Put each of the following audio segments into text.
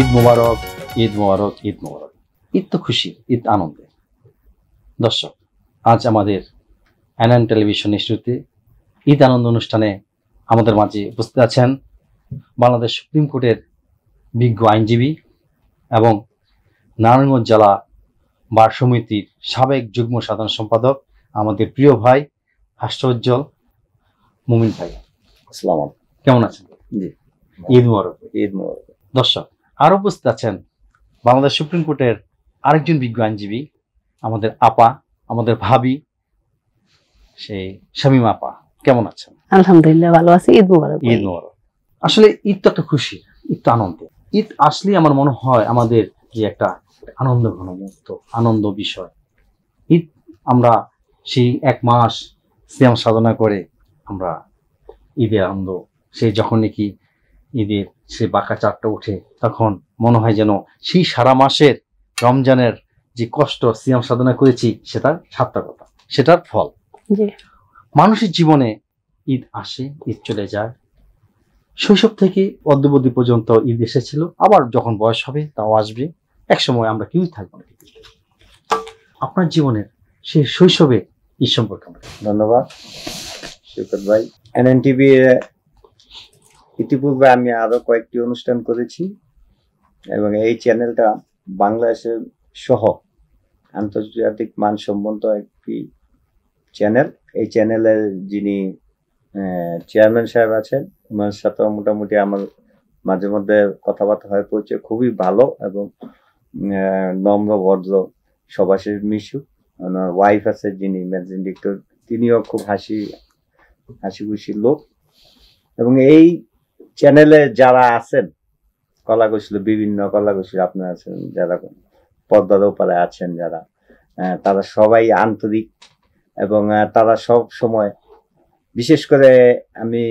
ঈদ মোবারক, ঈদ মোবারক, ঈদ মোবারক। ঈদ তো খুশি, ঈদ আনন্দে। দর্শক, আজ আমাদের এনএন টেলিভিশন স্টুডিওতে ঈদ আনন্দ অনুষ্ঠানে আমাদের মাঝে উপস্থিত আছেন বাংলাদেশ সুপ্রিম কোর্টের বিজ্ঞ আইনজীবী এবং নারায়ণগঞ্জ জেলা বার সমিতির সাবেক যুগ্ম সাধারণ সম্পাদক আমাদের প্রিয় ভাই হাস্যোজ্জ্বল মুমিন ভাই। আসসালামু আলাইকুম, কেমন আছেন? জি, ঈদ মোবারক। ঈদ মোবারক। দর্শক, আরো উপস্থিত আছেন বাংলাদেশ সুপ্রিম কোর্টের আরেকজন বিজ্ঞ আইনজীবী, আমাদের আপা, আমাদের ভাবি, সেই শামীমা আপা। কেমন আছেন? আলহামদুলিল্লাহ ভালো আছি। ঈদ মোবারক। ঈদ মোবারক। আসলে ঈদ তো একটা খুশি, ঈদ তো আনন্দ। ঈদ আসলেই আমার মনে হয় আমাদের যে একটা আনন্দ ঘন মুহূর্ত, আনন্দ বিষয়। ঈদ আমরা সেই এক মাস সিয়াম সাধনা করে আমরা ঈদের আনন্দ, সেই যখন নাকি ঈদের সে বাঁকা চাঁদটা উঠে তখন মনে হয় যেন সেই সারা মাসের রমজানের যে কষ্ট সিয়াম সাধনা করেছি সেটার সার্থকতা, সেটার ফল। মানুষের জীবনে ঈদ আসে, ঈদ চলে যায়। শৈশব থেকে অদ্যবধি পর্যন্ত ঈদ এসেছিল, আবার যখন বয়স হবে তাও আসবে, একসময় আমরা কেউই থাকবো না। আপনার জীবনের সেই শৈশবে ঈদ সম্পর্কে। ধন্যবাদ শৌকত ভাই। এনএন টিভি ইতিপূর্বে আমি আরো কয়েকটি অনুষ্ঠান করেছি এবং এই চ্যানেলটা বাংলাদেশের সহ আন্তর্জাতিক মানসম্পন্ন একটি চ্যানেল। এই চ্যানেলের যিনি চেয়ারম্যান সাহেব আছেন ওনার সাথে মোটামুটি আমার মাঝে মধ্যে কথাবার্তা হয়ে পড়ছে, খুবই ভালো এবং নম্র ভদ্র সবাসের মিশু। ওনার ওয়াইফ আছে যিনি ম্যানেজিং ডিরেক্টর, তিনিও খুব হাসি খুশির লোক। এবং এই চ্যানেলে যারা আছেন কলাকুশলী, বিভিন্ন কলাকুশলী আপনারা আছেন, যারা পর্দার ওপারে আছেন যারা, তারা সবাই আন্তরিক এবং তারা সব সময়, বিশেষ করে আমি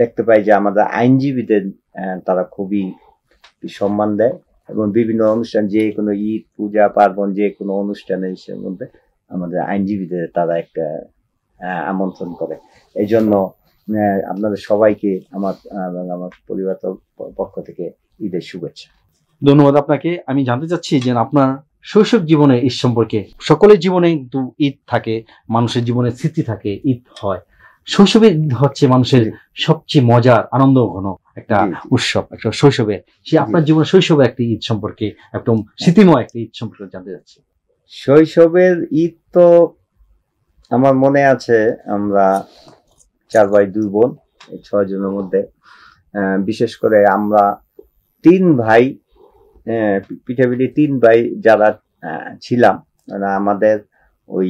দেখতে পাই যে আমাদের আইনজীবীদের তারা খুবই সম্মান দেয় এবং বিভিন্ন অনুষ্ঠান, যে কোনো ঈদ, পূজা পার্বণ, যে কোনো অনুষ্ঠানে মধ্যে আমাদের আইনজীবীদের তারা একটা আমন্ত্রণ করে। এই জন্য আপনাদের সবাইকে আমার পরিবার পক্ষ থেকে ঈদের শুভেচ্ছা। ধন্যবাদ আপনাকে। আমি জানতে চাচ্ছি যে আপনার শৈশব জীবনে ঈদ সম্পর্কে। সকলের জীবনে কিন্তু ঈদ থাকে, মানুষের জীবনে স্মৃতি থাকে, ঈদ হয়। শৈশবের ঈদ হচ্ছে মানুষের সবচেয়ে মজার, আনন্দ ঘন একটা উৎসব, একটা শৈশবে। সে আপনার জীবনে শৈশবে একটি ঈদ সম্পর্কে, একদম স্মৃতিময় একটা ঈদ সম্পর্কে জানতে চাচ্ছি। শৈশবের ঈদ তো আমার মনে আছে, আমরা 4 ভাই 2 বোন, 6 জনের মধ্যে বিশেষ করে আমরা 3 ভাই, পিঠাপিঠি 3 ভাই যারা ছিলাম, আমাদের ওই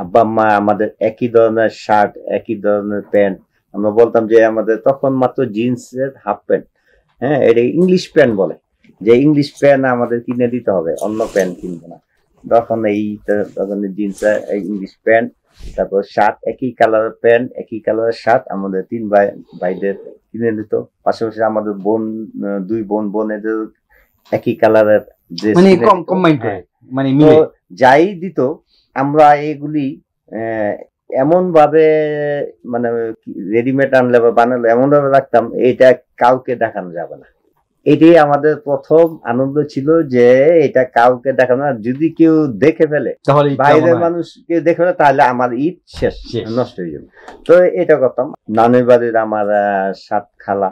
আব্বা আম্মা আমাদের একই ধরনের শার্ট, একই ধরনের প্যান্ট। আমরা বলতাম যে আমাদের তখন মাত্র জিন্সের হাফ প্যান্ট, এটা ইংলিশ প্যান্ট বলে, যে ইংলিশ প্যান্ট আমাদের কিনে দিতে হবে, অন্য প্যান্ট কিনবো না। তখন জিন্সের ইংলিশ প্যান্ট, তারপর শার্ট, একই কালারের প্যান্ট, একই কালারের শার্ট আমাদের 3 ভাইদের কিনে দিত। পাশাপাশি আমাদের বোন, 2 বোনেদের একই কালারের ড্রেস, মানে যাই দিত আমরা এগুলি এমন ভাবে, মানে রেডিমেড আনলে বা বানালে এমন ভাবে রাখতাম এটা কাউকে দেখানো যাবে না। এটাই আমাদের প্রথম আনন্দ ছিল, যে এটা কাউকে দেখানো না, যদি কেউ দেখে ফেলে, বাইরের মানুষ কেউ দেখে ফেলে, তাহলে আমার ঈদ শেষ, নষ্ট হয়ে যাবে। তো এটা করতাম। নানুর বাড়ির আমার 7 খালা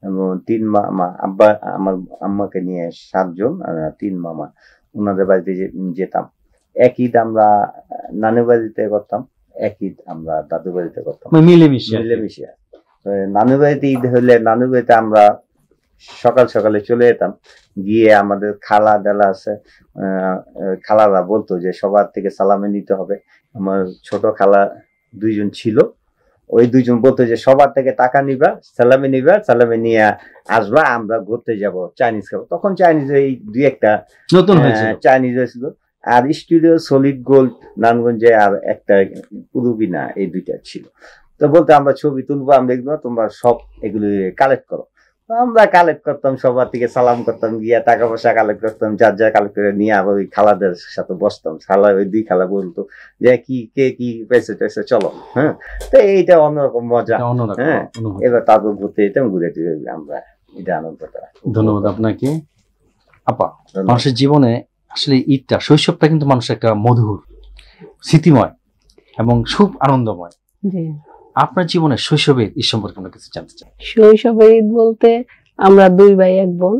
এবং 3 মামা, আব্বা আমার আম্মাকে নিয়ে 7 জন, আর 3 মামা, ওনাদের বাড়িতে যেতাম। এক ঈদ আমরা নানুর বাড়িতে করতাম, এক ঈদ আমরা দাদু বাড়িতে করতাম, মিলেমিশে। নানুর বাড়িতে ঈদ হলে নানুর বাড়িতে আমরা সকালে চলে যেতাম, গিয়ে আমাদের খালা ডালা আছে, খালারা বলতো যে সবার থেকে সালামে নিতে হবে। আমার ছোট খালা 2 জন ছিল, ওই 2 জন বলতো যে সবার থেকে টাকা নিবা, সালামে নিয়ে আসবা, আমরা ঘুরতে যাব, চাইনিজ খাবো। তখন চাইনিজ এই 2-1টা নতুন চাইনিজ হয়েছিল। আর স্টুডিও সলিড গোল্ড নারায়ণগঞ্জে আর একটা পুরুবিনা, এই 2টা ছিল। তো বলতে আমরা ছবি তুলবো, আমরা দেখবো, তোমরা সব এগুলি কালেক্ট করো। আমরা কালেক্ট করতাম, সবার থেকে সালাম করতাম, গিয়া টাকা পয়সা কালেক্ট করতাম, যার কালেক্ট করে নিয়ে আবার ওই খালাদের সাথে বসতাম। খালা, ওই 2 খালা বলতো যে কে কি পেয়েছে চলো। তো এইটা অন্যরকম মজা। এবার তারপর ঘুরতে যেতাম, ঘুরে আমরা এটা আনন্দটা। ধন্যবাদ আপনাকে। আপা, ধন্যবাদ। মানুষের জীবনে আসলে ঈদটা, শৈশবটা কিন্তু মানুষের একটা মধুর, স্মৃতিময় এবং খুব আনন্দময়। জি। আপনার জীবনে শৈশবের ঈদ সম্পর্কে আমরা কিছু জানতে চাই। শৈশবের ঈদ বলতে আমরা 2 ভাই 1 বোন।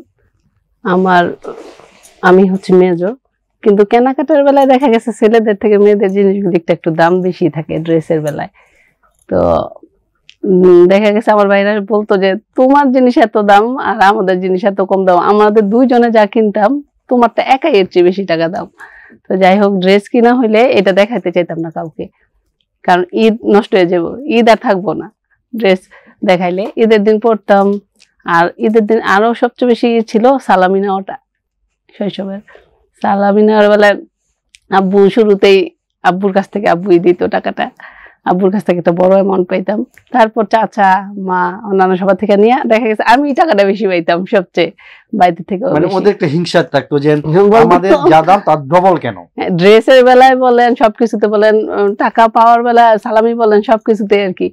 আমি হচ্ছে মেজো, কিন্তু কেনাকাটার বেলায় দেখা গেছে ছেলেদের থেকে মেয়েদের জিনিসগুলি একটু দাম বেশি থাকে ড্রেসের বেলায়। তো দেখা গেছে আমার ভাইরা বলতো যে তোমার জিনিস এত দাম আর আমাদের জিনিস এত কম দাম, আমাদের দুইজনে যা কিনতাম তোমারটা একাই এর চেয়ে বেশি টাকা দাম। তো যাই হোক, ড্রেস কিনা হইলে এটা দেখাইতে চাইতাম না কাউকে, কারণ ঈদ নষ্ট হয়ে যাব, ঈদ আর থাকবো না ড্রেস দেখাইলে। ঈদের দিন পড়তাম, আর ঈদের দিন আরো সবচেয়ে বেশি ছিল সালামি নেওয়াটা। শৈশবের সালামি নেওয়ার বেলায় আব্বু শুরুতেই আব্বুর কাছ থেকে আব্বুই দিত টাকাটা, আব্বুর কাছ থেকে একটা বড় অ্যামাউন্ট পাইতাম। তারপর চাচা, মা, অন্যান্য সবার থেকে নিয়ে দেখা গেছে আমি টাকাটা বেশি পাইতাম সবচেয়ে, বাইরে থেকে। মানে ওদের একটা হিংসা থাকতো যে আমাদের যা দাম তার ডবল কেন। ড্রেসের বেলায় বলেন, সবকিছুতে বলেন, টাকা পাওয়ার বেলায় সালামি বলেন, সবকিছুতে আর কি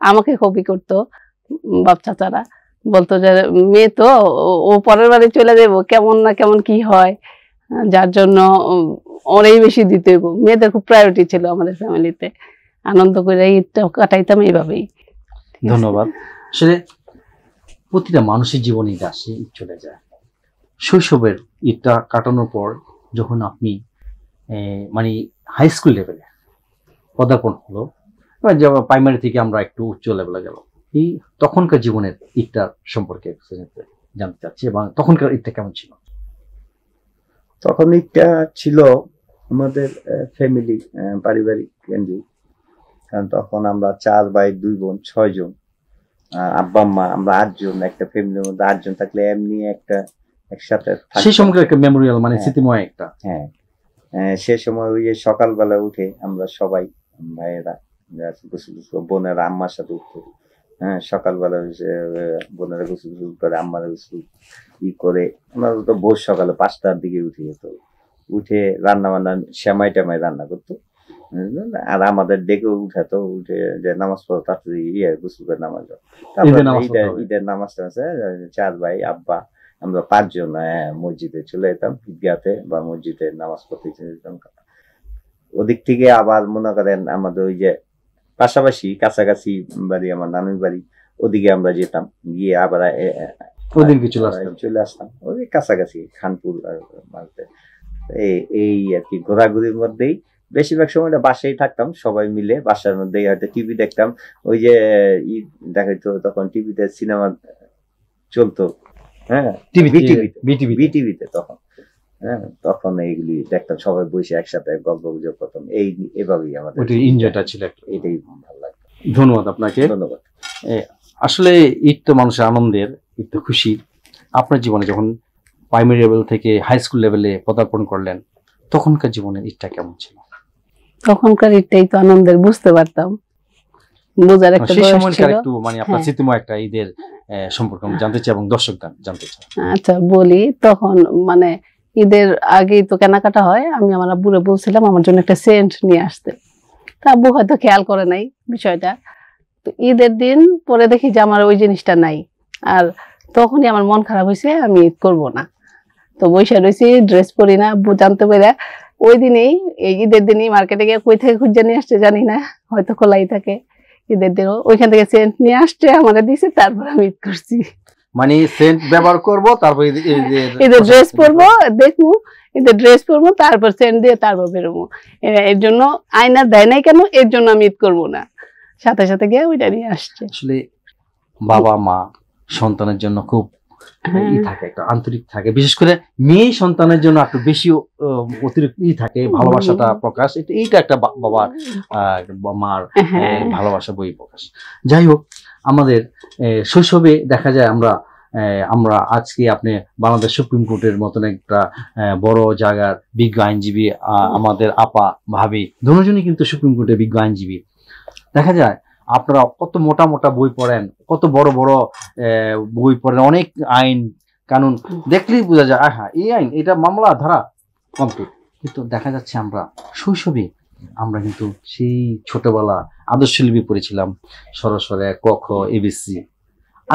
আমাকে কপি করতো বাপ চাচারা। বলতো যে মেয়ে তো, ও পরের বাড়ি চলে যাবো, কেমন না কেমন কি হয়, যার জন্য ওরাই বেশি দিতে হইব। মেয়েদের খুব প্রায়োরিটি ছিল আমাদের ফ্যামিলিতে। আনন্দ করে ঈদটা কাটাইতাম এইভাবেই। ধন্যবাদ। আসলে প্রতিটা মানুষের জীবনে ঈদ আসে, ঈদ চলে যায়। শৈশবের ঈদটা কাটানোর পর যখন আপনি মানে হাই স্কুল লেভেলে পদার্পণ হলো, প্রাইমারি থেকে আমরা একটু উচ্চ লেভেলে গেল, এই তখনকার জীবনের ঈদটা সম্পর্কে জানতে চাচ্ছি, এবং তখনকার ঈদটা কেমন ছিল? তখন ঈদটা ছিল আমাদের ফ্যামিলি, পারিবারিক কেন্দ্রিক। কারণ তখন আমরা 4 ভাই 2 বোন, 6 জন, আব্বা আম্মা, আমরা 8 জন। একটা ফ্যামিলির মধ্যে 8 জন থাকলে এমনি একটা একসাথে সেই সময়কার একটা মেমোরিয়াল, মানে স্মৃতিময় একটা। হ্যাঁ, সে সময় ওই যে সকালবেলা উঠে আমরা সবাই ভাইয়েরা, বোনেরা আম্মার সাথে উঠতো। হ্যাঁ, সকালবেলা বোনেরা গোসল করে, আম্মারা গোসল করে, আমরা তো ভোর সকালে 5টার দিকে উঠে যেত। উঠে রান্না বান্না, সেমাই টেমাই রান্না করতো, আর আমাদের ডেকে উঠাতো, উঠে যে নামাজ পড়ো তাড়াতাড়ি, গোসল করে নামাজ। ঈদের নামাজটা আছে 4 ভাই, আব্বা, আমরা 5 জন মসজিদে চলে যেতাম, ঈদগাতে বা মসজিদে নামাজ পড়তে চলে যেতাম। ওদিক থেকে আবার মনে করেন আমাদের ওই যে পাশাপাশি কাছাকাছি বাড়ি, আমার নানুর বাড়ি, ওদিকে আমরা যেতাম, গিয়ে আবার চলে আসতাম ওই কাছাকাছি খানপুর মাঝে। এই আর কি ঘোরাঘুরির মধ্যেই বেশিরভাগ সময়টা বাসায় থাকতাম, সবাই মিলে বাসার মধ্যেই হয়তো টিভি দেখতাম। ওই যে ঈদ দেখাইতো, তখন টিভিতে সিনেমা চলতো, হ্যাঁ, বিটিভিতে তখন। হ্যাঁ, তখন এইগুলি দেখতাম, সবাই বসে একসাথে গল্প গুজব করতাম। এভাবেই আমাদের এনজয়টা ছিল, এটাই ভালো লাগতো। ধন্যবাদ আপনাকে। ধন্যবাদ। আসলে ঈদ তো মানুষের আনন্দের, ঈদ তো খুশি। আপনার জীবনে যখন প্রাইমারি লেভেল থেকে হাই স্কুল লেভেলে পদার্পণ করলেন, তখনকার জীবনের ঈদটা কেমন ছিল? তখনকার ঈদটাই তো আনন্দের, বুঝতে পারতাম, বোঝার একটা সেই বয়স সময়কার ছিল। একটু মানে আপনার স্মৃতিময় একটা ঈদের সম্পর্কে আমি জানতে চাই এবং দর্শক জানতে চাই। আচ্ছা বলি, তখন মানে ঈদের আগেই তো কেনাকাটা হয়। আমি আমার আব্বুরে বলছিলাম আমার জন্য একটা সেন্ট নিয়ে আসতে, তা আব্বু হয়তো খেয়াল করে নাই বিষয়টা। তো ঈদের দিন পরে দেখি যে আমার ওই জিনিসটা নাই, আর তখনই আমার মন খারাপ হয়েছে, আমি ঈদ করবো না। তো বৈশা রয়েছি, ড্রেস পরি না। আব্বু জানতে পেরে ওই দিনেই, এই ঈদের দিনই মার্কেটে গিয়ে কই থেকে খুঁজে নিয়ে আসছে জানি না, হয়তো খোলাই থাকে। ঈদের দিনও ওইখান থেকে সেন্ট নিয়ে আসছে, আমাকে দিছে, তারপর আমি ঈদ করছি। মানে সেন্ট ব্যবহার করব, তারপর ঈদের ড্রেস পরবো, দেখবো ঈদের ড্রেস পরবো, তারপর সেন্ট দিয়ে তারপর বেরোবো। এর জন্য আয়না দেয় নাই কেন, এর জন্য আমি ঈদ করবো না, সাথে সাথে গিয়ে ওইটা নিয়ে আসছে। আসলে বাবা মা সন্তানের জন্য খুব থাকে, একটা আন্তরিক থাকে, বিশেষ করে মেয়ে সন্তানের জন্য একটু বেশি অতিরিক্ত থাকে, ভালোবাসাটা প্রকাশ। এইটা একটা বাবার মার ভালোবাসা বই প্রকাশ। যাই হোক, আমাদের শৈশবে দেখা যায় আমরা আজকে আপনি বাংলাদেশ সুপ্রিম কোর্টের মতন একটা বড় জায়গার বিজ্ঞ আইনজীবী, আমাদের আপা ভাবি দুজনই কিন্তু সুপ্রিম কোর্টের বিজ্ঞ আইনজীবী। দেখা যায় আপনারা কত মোটা মোটা বই পড়েন, কত বড় বড় বই পড়েন, অনেক আইন কানুন দেখলেই বোঝা যায় হ্যাঁ এই আইন, এটা মামলা ধারা কমপ্লিট। কিন্তু দেখা যাচ্ছে আমরা শৈশবে আমরা কিন্তু সেই ছোটবেলা আদর্শ লিপি পড়েছিলাম, সরসরে ক খ এবিসি।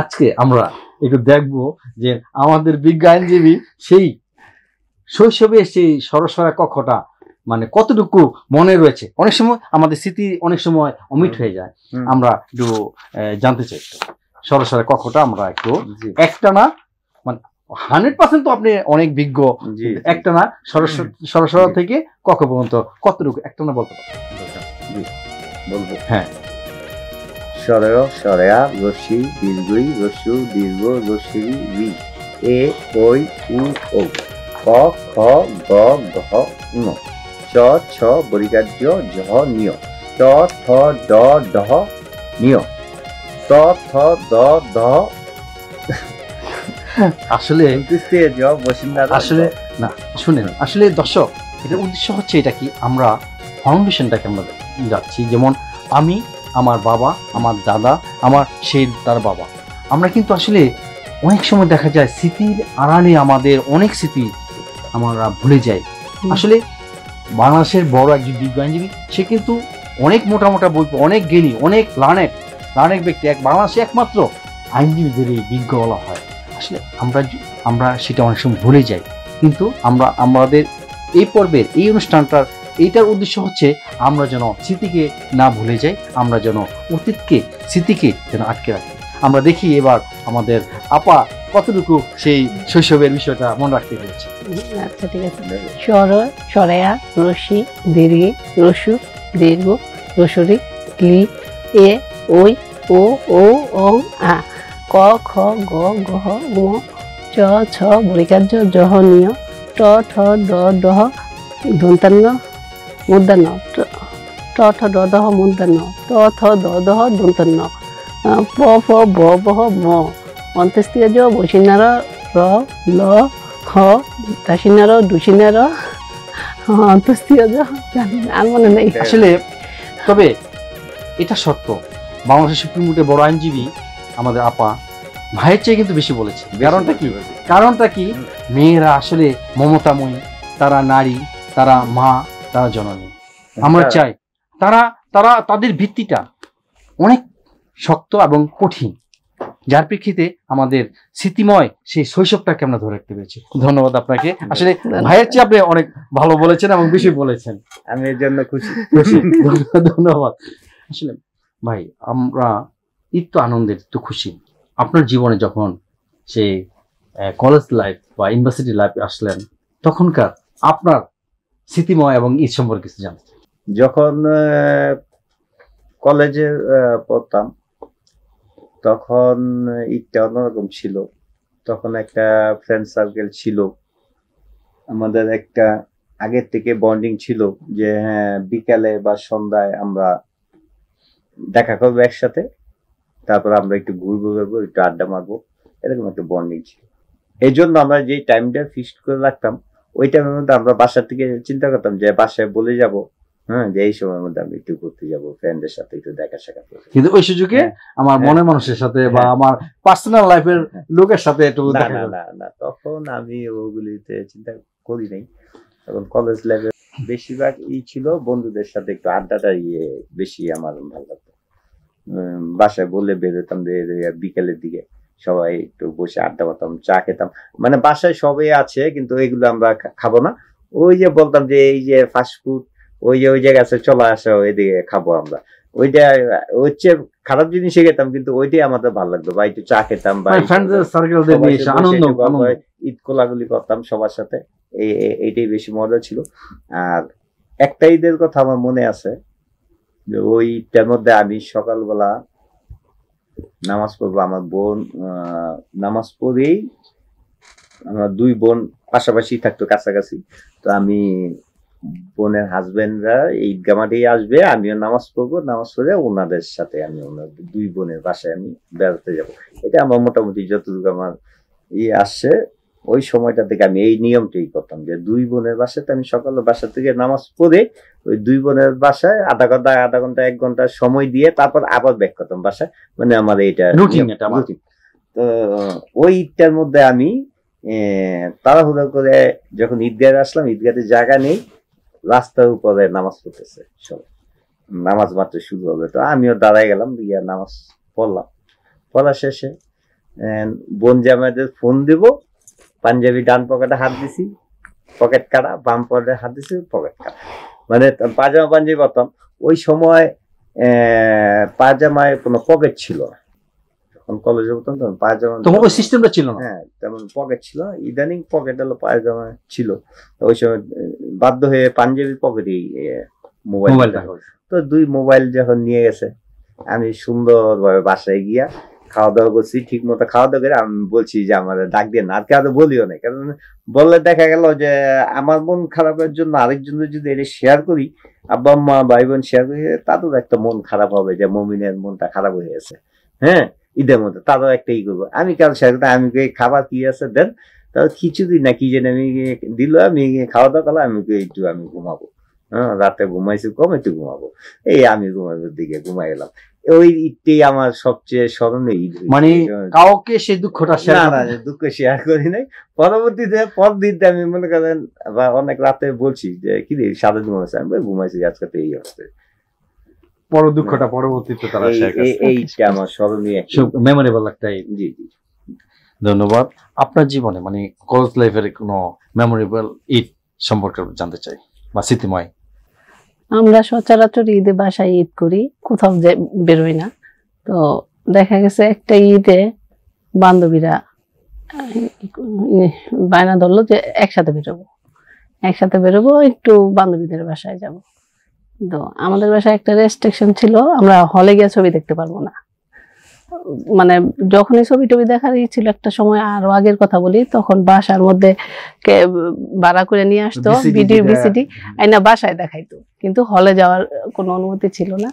আজকে আমরা একটু দেখবো যে আমাদের বিজ্ঞ আইনজীবী সেই শৈশবে সেই সরসরা কক্ষটা মানে কতটুকু মনে রয়েছে। অনেক সময় আমাদের স্মৃতি অনেক সময় অমিট হয়ে যায়, আমরা একটু জানতে চাই সরসরা কক্ষটা আমরা একটু একটানা মানে 100% তো আপনি অনেক বিজ্ঞ, একটানা সরসরা থেকে কক্ষ পর্যন্ত কতটুকু একটানা বলতে পারেন? বলবো। হ্যাঁ। সরয় সরেয়া রস্যি দীর্ঘই রস্যু দীর্ঘ রস্যি রি এ ওই উ ও ক খ গ ঘ ঙ চ ছ বরিকার্য জহ নিয় ট ঠ ড ঢ নিয় ত থ দ দ আসলে আসলে না শুনেন, আসলে দর্শক এটার উদ্দেশ্য হচ্ছে এটা কি, আমরা ফাউন্ডেশনটাকে আমরা যাচ্ছি, যেমন আমি, আমার বাবা, আমার দাদা, আমার সেই তার বাবা, আমরা কিন্তু আসলে অনেক সময় দেখা যায় স্মৃতির আড়ালে আমাদের অনেক স্মৃতি আমরা ভুলে যাই। আসলে বাংলাদেশের বড় একজন বিজ্ঞ আইনজীবী, সে কিন্তু অনেক মোটা মোটা বই, অনেক জ্ঞানী, অনেক লার্নেড ব্যক্তি, বাংলাদেশে একমাত্র আইনজীবীদের এই বিজ্ঞ বলা হয়। আসলে আমরা সেটা অনেক সময় ভুলে যাই, কিন্তু আমাদের এই পর্বের এই অনুষ্ঠানটার এইটার উদ্দেশ্য হচ্ছে আমরা যেন স্মৃতিকে না ভুলে যাই, আমরা যেন অতীতকে স্মৃতিকে যেন আটকে রাখি। আমরা দেখি এবার আমাদের আপা কতটুকু সেই শৈশবের বিষয়টা মনে রাখতে পেরেছে। আচ্ছা ঠিক আছে। সরেয়া রস্যি দীর্ঘে রস্যু দীর্ঘ রসরি লি এ ওই ও অং আ ক খ গ ঘ ঙ চ ছ বরিকার্য জহ নিয় ট ঠ ড ঢ দন্তান্ন মূর্ধন্য ট ঠ ড দহ মূর্ধন্য ট থ দ দহ দন্তান্ন প ফ ব বহ ম অন্ত্যেষ্টিকার্য বৈশিন্যার র ল খ দাসিন্যার দুসিন্যার অন্ত্যেষ্টিকার্য আর মনে নেই আসলে। তবে এটা সত্য, বাংলাদেশের সুপ্রিম কোর্টের বড় আইনজীবী আমাদের আপা ভাইয়ের চেয়ে কিন্তু বেশি বলেছে। কারণটা কি মেয়েরা আসলে মমতাময়ী, তারা নারী, তারা মা, তারা জননী। আমরা চাই তাদের ভিত্তিটা অনেক শক্ত এবং কঠিন, যার প্রেক্ষিতে আমাদের স্মৃতিময় সেই শৈশবটাকে আমরা ধরে রাখতে পেরেছি। ধন্যবাদ আপনাকে। আসলে ভাইয়ের চেয়ে আপনি অনেক ভালো বলেছেন এবং বেশি বলেছেন, আমি এর জন্য খুশি। ধন্যবাদ। আসলে ভাই, আমরা ঈদ তো আনন্দের, তো খুশি। আপনার জীবনে যখন সেই কলেজ লাইফ বা ইউনিভার্সিটি লাইফে আসলেন, তখনকার আপনার স্মৃতিময় এবং ঈদ সম্পর্কে কিছু জানতে। যখন কলেজে পড়তাম তখন ঈদটা অন্যরকম ছিল। তখন একটা ফ্রেন্ড সার্কেল ছিল, আমাদের একটা আগের থেকে বন্ডিং ছিল যে হ্যাঁ বিকালে বা সন্ধ্যায় আমরা দেখা করবো একসাথে, তারপর আমরা একটু ঘুরবো ঘুরবো, একটু আড্ডা মারবো, এরকম একটা বন্ডিং ছিল। এই জন্য আমরা যে টাইমটা ফিক্সড করে রাখতাম, ওই টাইমের মধ্যে আমরা বাসার থেকে চিন্তা করতাম যে বাসায় বলে যাব, হ্যাঁ, যে এই সময়ের মধ্যে আমি একটু ঘুরতে যাবো, ফ্রেন্ডের সাথে একটু দেখা সাক্ষাৎ করবো। কিন্তু ওই সুযোগে আমার মনের মানুষের সাথে বা আমার পার্সোনাল লাইফের লোকের সাথে একটু না, তখন আমি ওগুলিতে চিন্তা করি নাই। তখন কলেজ লাইফে বেশিরভাগ ছিল বন্ধুদের সাথে একটু আড্ডাটা বেশি আমার ভালো লাগতো। বাসায় বললে বেরোতাম, বিকেলের দিকে সবাই একটু বসে আড্ডা মারতাম, চা খেতাম। মানে বাসায় সবাই আছে কিন্তু এগুলো আমরা খাবো না, ওই যে বলতাম যে এই যে ফাস্ট ফুড ওই জায়গায় আছে, চলে আসো এদিকে খাবো আমরা। ওইটা হচ্ছে খারাপ জিনিসই খেতাম, কিন্তু ওইটাই আমাদের ভালো লাগতো। বা একটু চা খেতাম বা ঈদ কোলাগুলি করতাম সবার সাথে, এইটাই বেশি মজা ছিল। আর একটা ঈদের কথা আমার মনে আছে, যে ওইটার মধ্যে আমি সকালবেলা নামাজ পড়বো, আমার বোন নামাজ পড়েই, আমার দুই বোন পাশাপাশি থাকতো কাছাকাছি, তো আমি বোনের হাজবেন্ডরা ঈদগাহ মাঠেই আসবে, আমিও নামাজ পড়বো, নামাজ পড়ে ওনাদের সাথে আমি ওনাদের দুই বোনের বাসায় আমি বেড়াতে যাব। এটা আমার মোটামুটি যতটুকু আমার আসছে, ওই সময়টা থেকে আমি এই নিয়মটাই করতাম যে দুই বোনের বাসাতে আমি সকালে বাসা থেকে নামাজ পড়ে ওই দুই বোনের বাসায় আধা ঘন্টা 1 ঘন্টা সময় দিয়ে তারপর আবার ব্যাক করতাম বাসায়। মানে আমার এইটা রুটিন। তো ওই ঈদটার মধ্যে আমি তাড়াহুড়ো করে যখন ঈদগাহে আসলাম, ঈদগাহে জায়গা নেই, রাস্তার উপরে নামাজ পড়তেছে সবাই, নামাজ মাত্র শুরু হবে, তো আমিও দাঁড়ায় গেলাম, নামাজ পড়লাম। পড়া শেষে বোন জামাইদের ফোন দিব, পাঞ্জাবি ডান পকেটে হাত দিছি, পকেট কাটা, বাম পকেটে হাত দিছি, পকেট কাটা, মানে পায়জামা পাঞ্জাবি পরতাম। ওই সময় পায়জামায় কোনো পকেট ছিল না, যখন কলেজে পড়তাম তখন পায়জামা তোমার সিস্টেমটা ছিল না। হ্যাঁ, তেমন পকেট ছিল, ইদানিং পকেট হলো পায়জামা ছিল। ওই সময় বাধ্য হয়ে পাঞ্জাবি পকেটেই মোবাইল রাখা। তো 2 মোবাইল যখন নিয়ে গেছে, আমি সুন্দরভাবে বাসায় গিয়া খাওয়া দাওয়া করছি, ঠিক মতো খাওয়া দাওয়া করে আমি বলছি যে আমার ডাক দিয়ে না, আর কাউকে বলিও না, কারণ বললে দেখা গেল যে আমার মন খারাপের জন্য আরেকজনের যদি এটা শেয়ার করি, আব্বা আম্মা ভাই বোন শেয়ার করি, তাদের একটা মন খারাপ হবে যে মমিনের মনটা খারাপ হয়ে গেছে। হ্যাঁ, ঈদের মধ্যে তারও একটা ই করবো। আমি কাল শেয়ার করতে, আমি খাবার কি আছে দেন, তাও খিচুড়ি না কি যেন আমি দিল, আমি খাওয়া দাওয়া করলাম, আমি ঘুমাবো। হ্যাঁ, রাতে ঘুমাইছি কম, একটু ঘুমাবো, এই আমি ঘুমানোর দিকে ঘুমাই গেলাম। ওই ঈদটাই আমার সবচেয়ে স্মরণীয় ঈদ। মানে কাউকে সেই দুঃখটা দুঃখ শেয়ার করি নাই। পরবর্তীতে পরদিনটা আমি মনে করেন বা অনেক রাতে বলছি যে কি রে সাদা ঘুমাইছে, আমি ঘুমাইছি আজকে তো এই অবস্থায়। পর দুঃখটা পরবর্তীতে তারা শেয়ার করে, এইটা আমার স্মরণীয় মেমোরেবল একটা। জি জি, ধন্যবাদ। আপনার জীবনে মানে কলেজ লাইফের কোনো মেমোরেবল ঈদ সম্পর্কে জানতে চাই বা স্মৃতিময়। আমরা সচরাচর ঈদে বাসায় ঈদ করি, কোথাও বেরোই না। তো দেখা গেছে একটা ঈদে বান্ধবীরা বায়না ধরলো যে একসাথে বেরোবো, একটু বান্ধবীদের বাসায় যাব। তো আমাদের বাসায় একটা রেস্ট্রিকশন ছিল, আমরা হলে গিয়ে ছবি দেখতে পারবো না। মানে যখনই ছবি টবি দেখার ছিল, একটা সময় আরো আগের কথা বলি, তখন বাসার মধ্যে ভাড়া করে নিয়ে আসতো ভিডিও ভিসিডি, আইনা বাসায় দেখাইতো, কিন্তু হলে যাওয়ার কোনো অনুমতি ছিল না।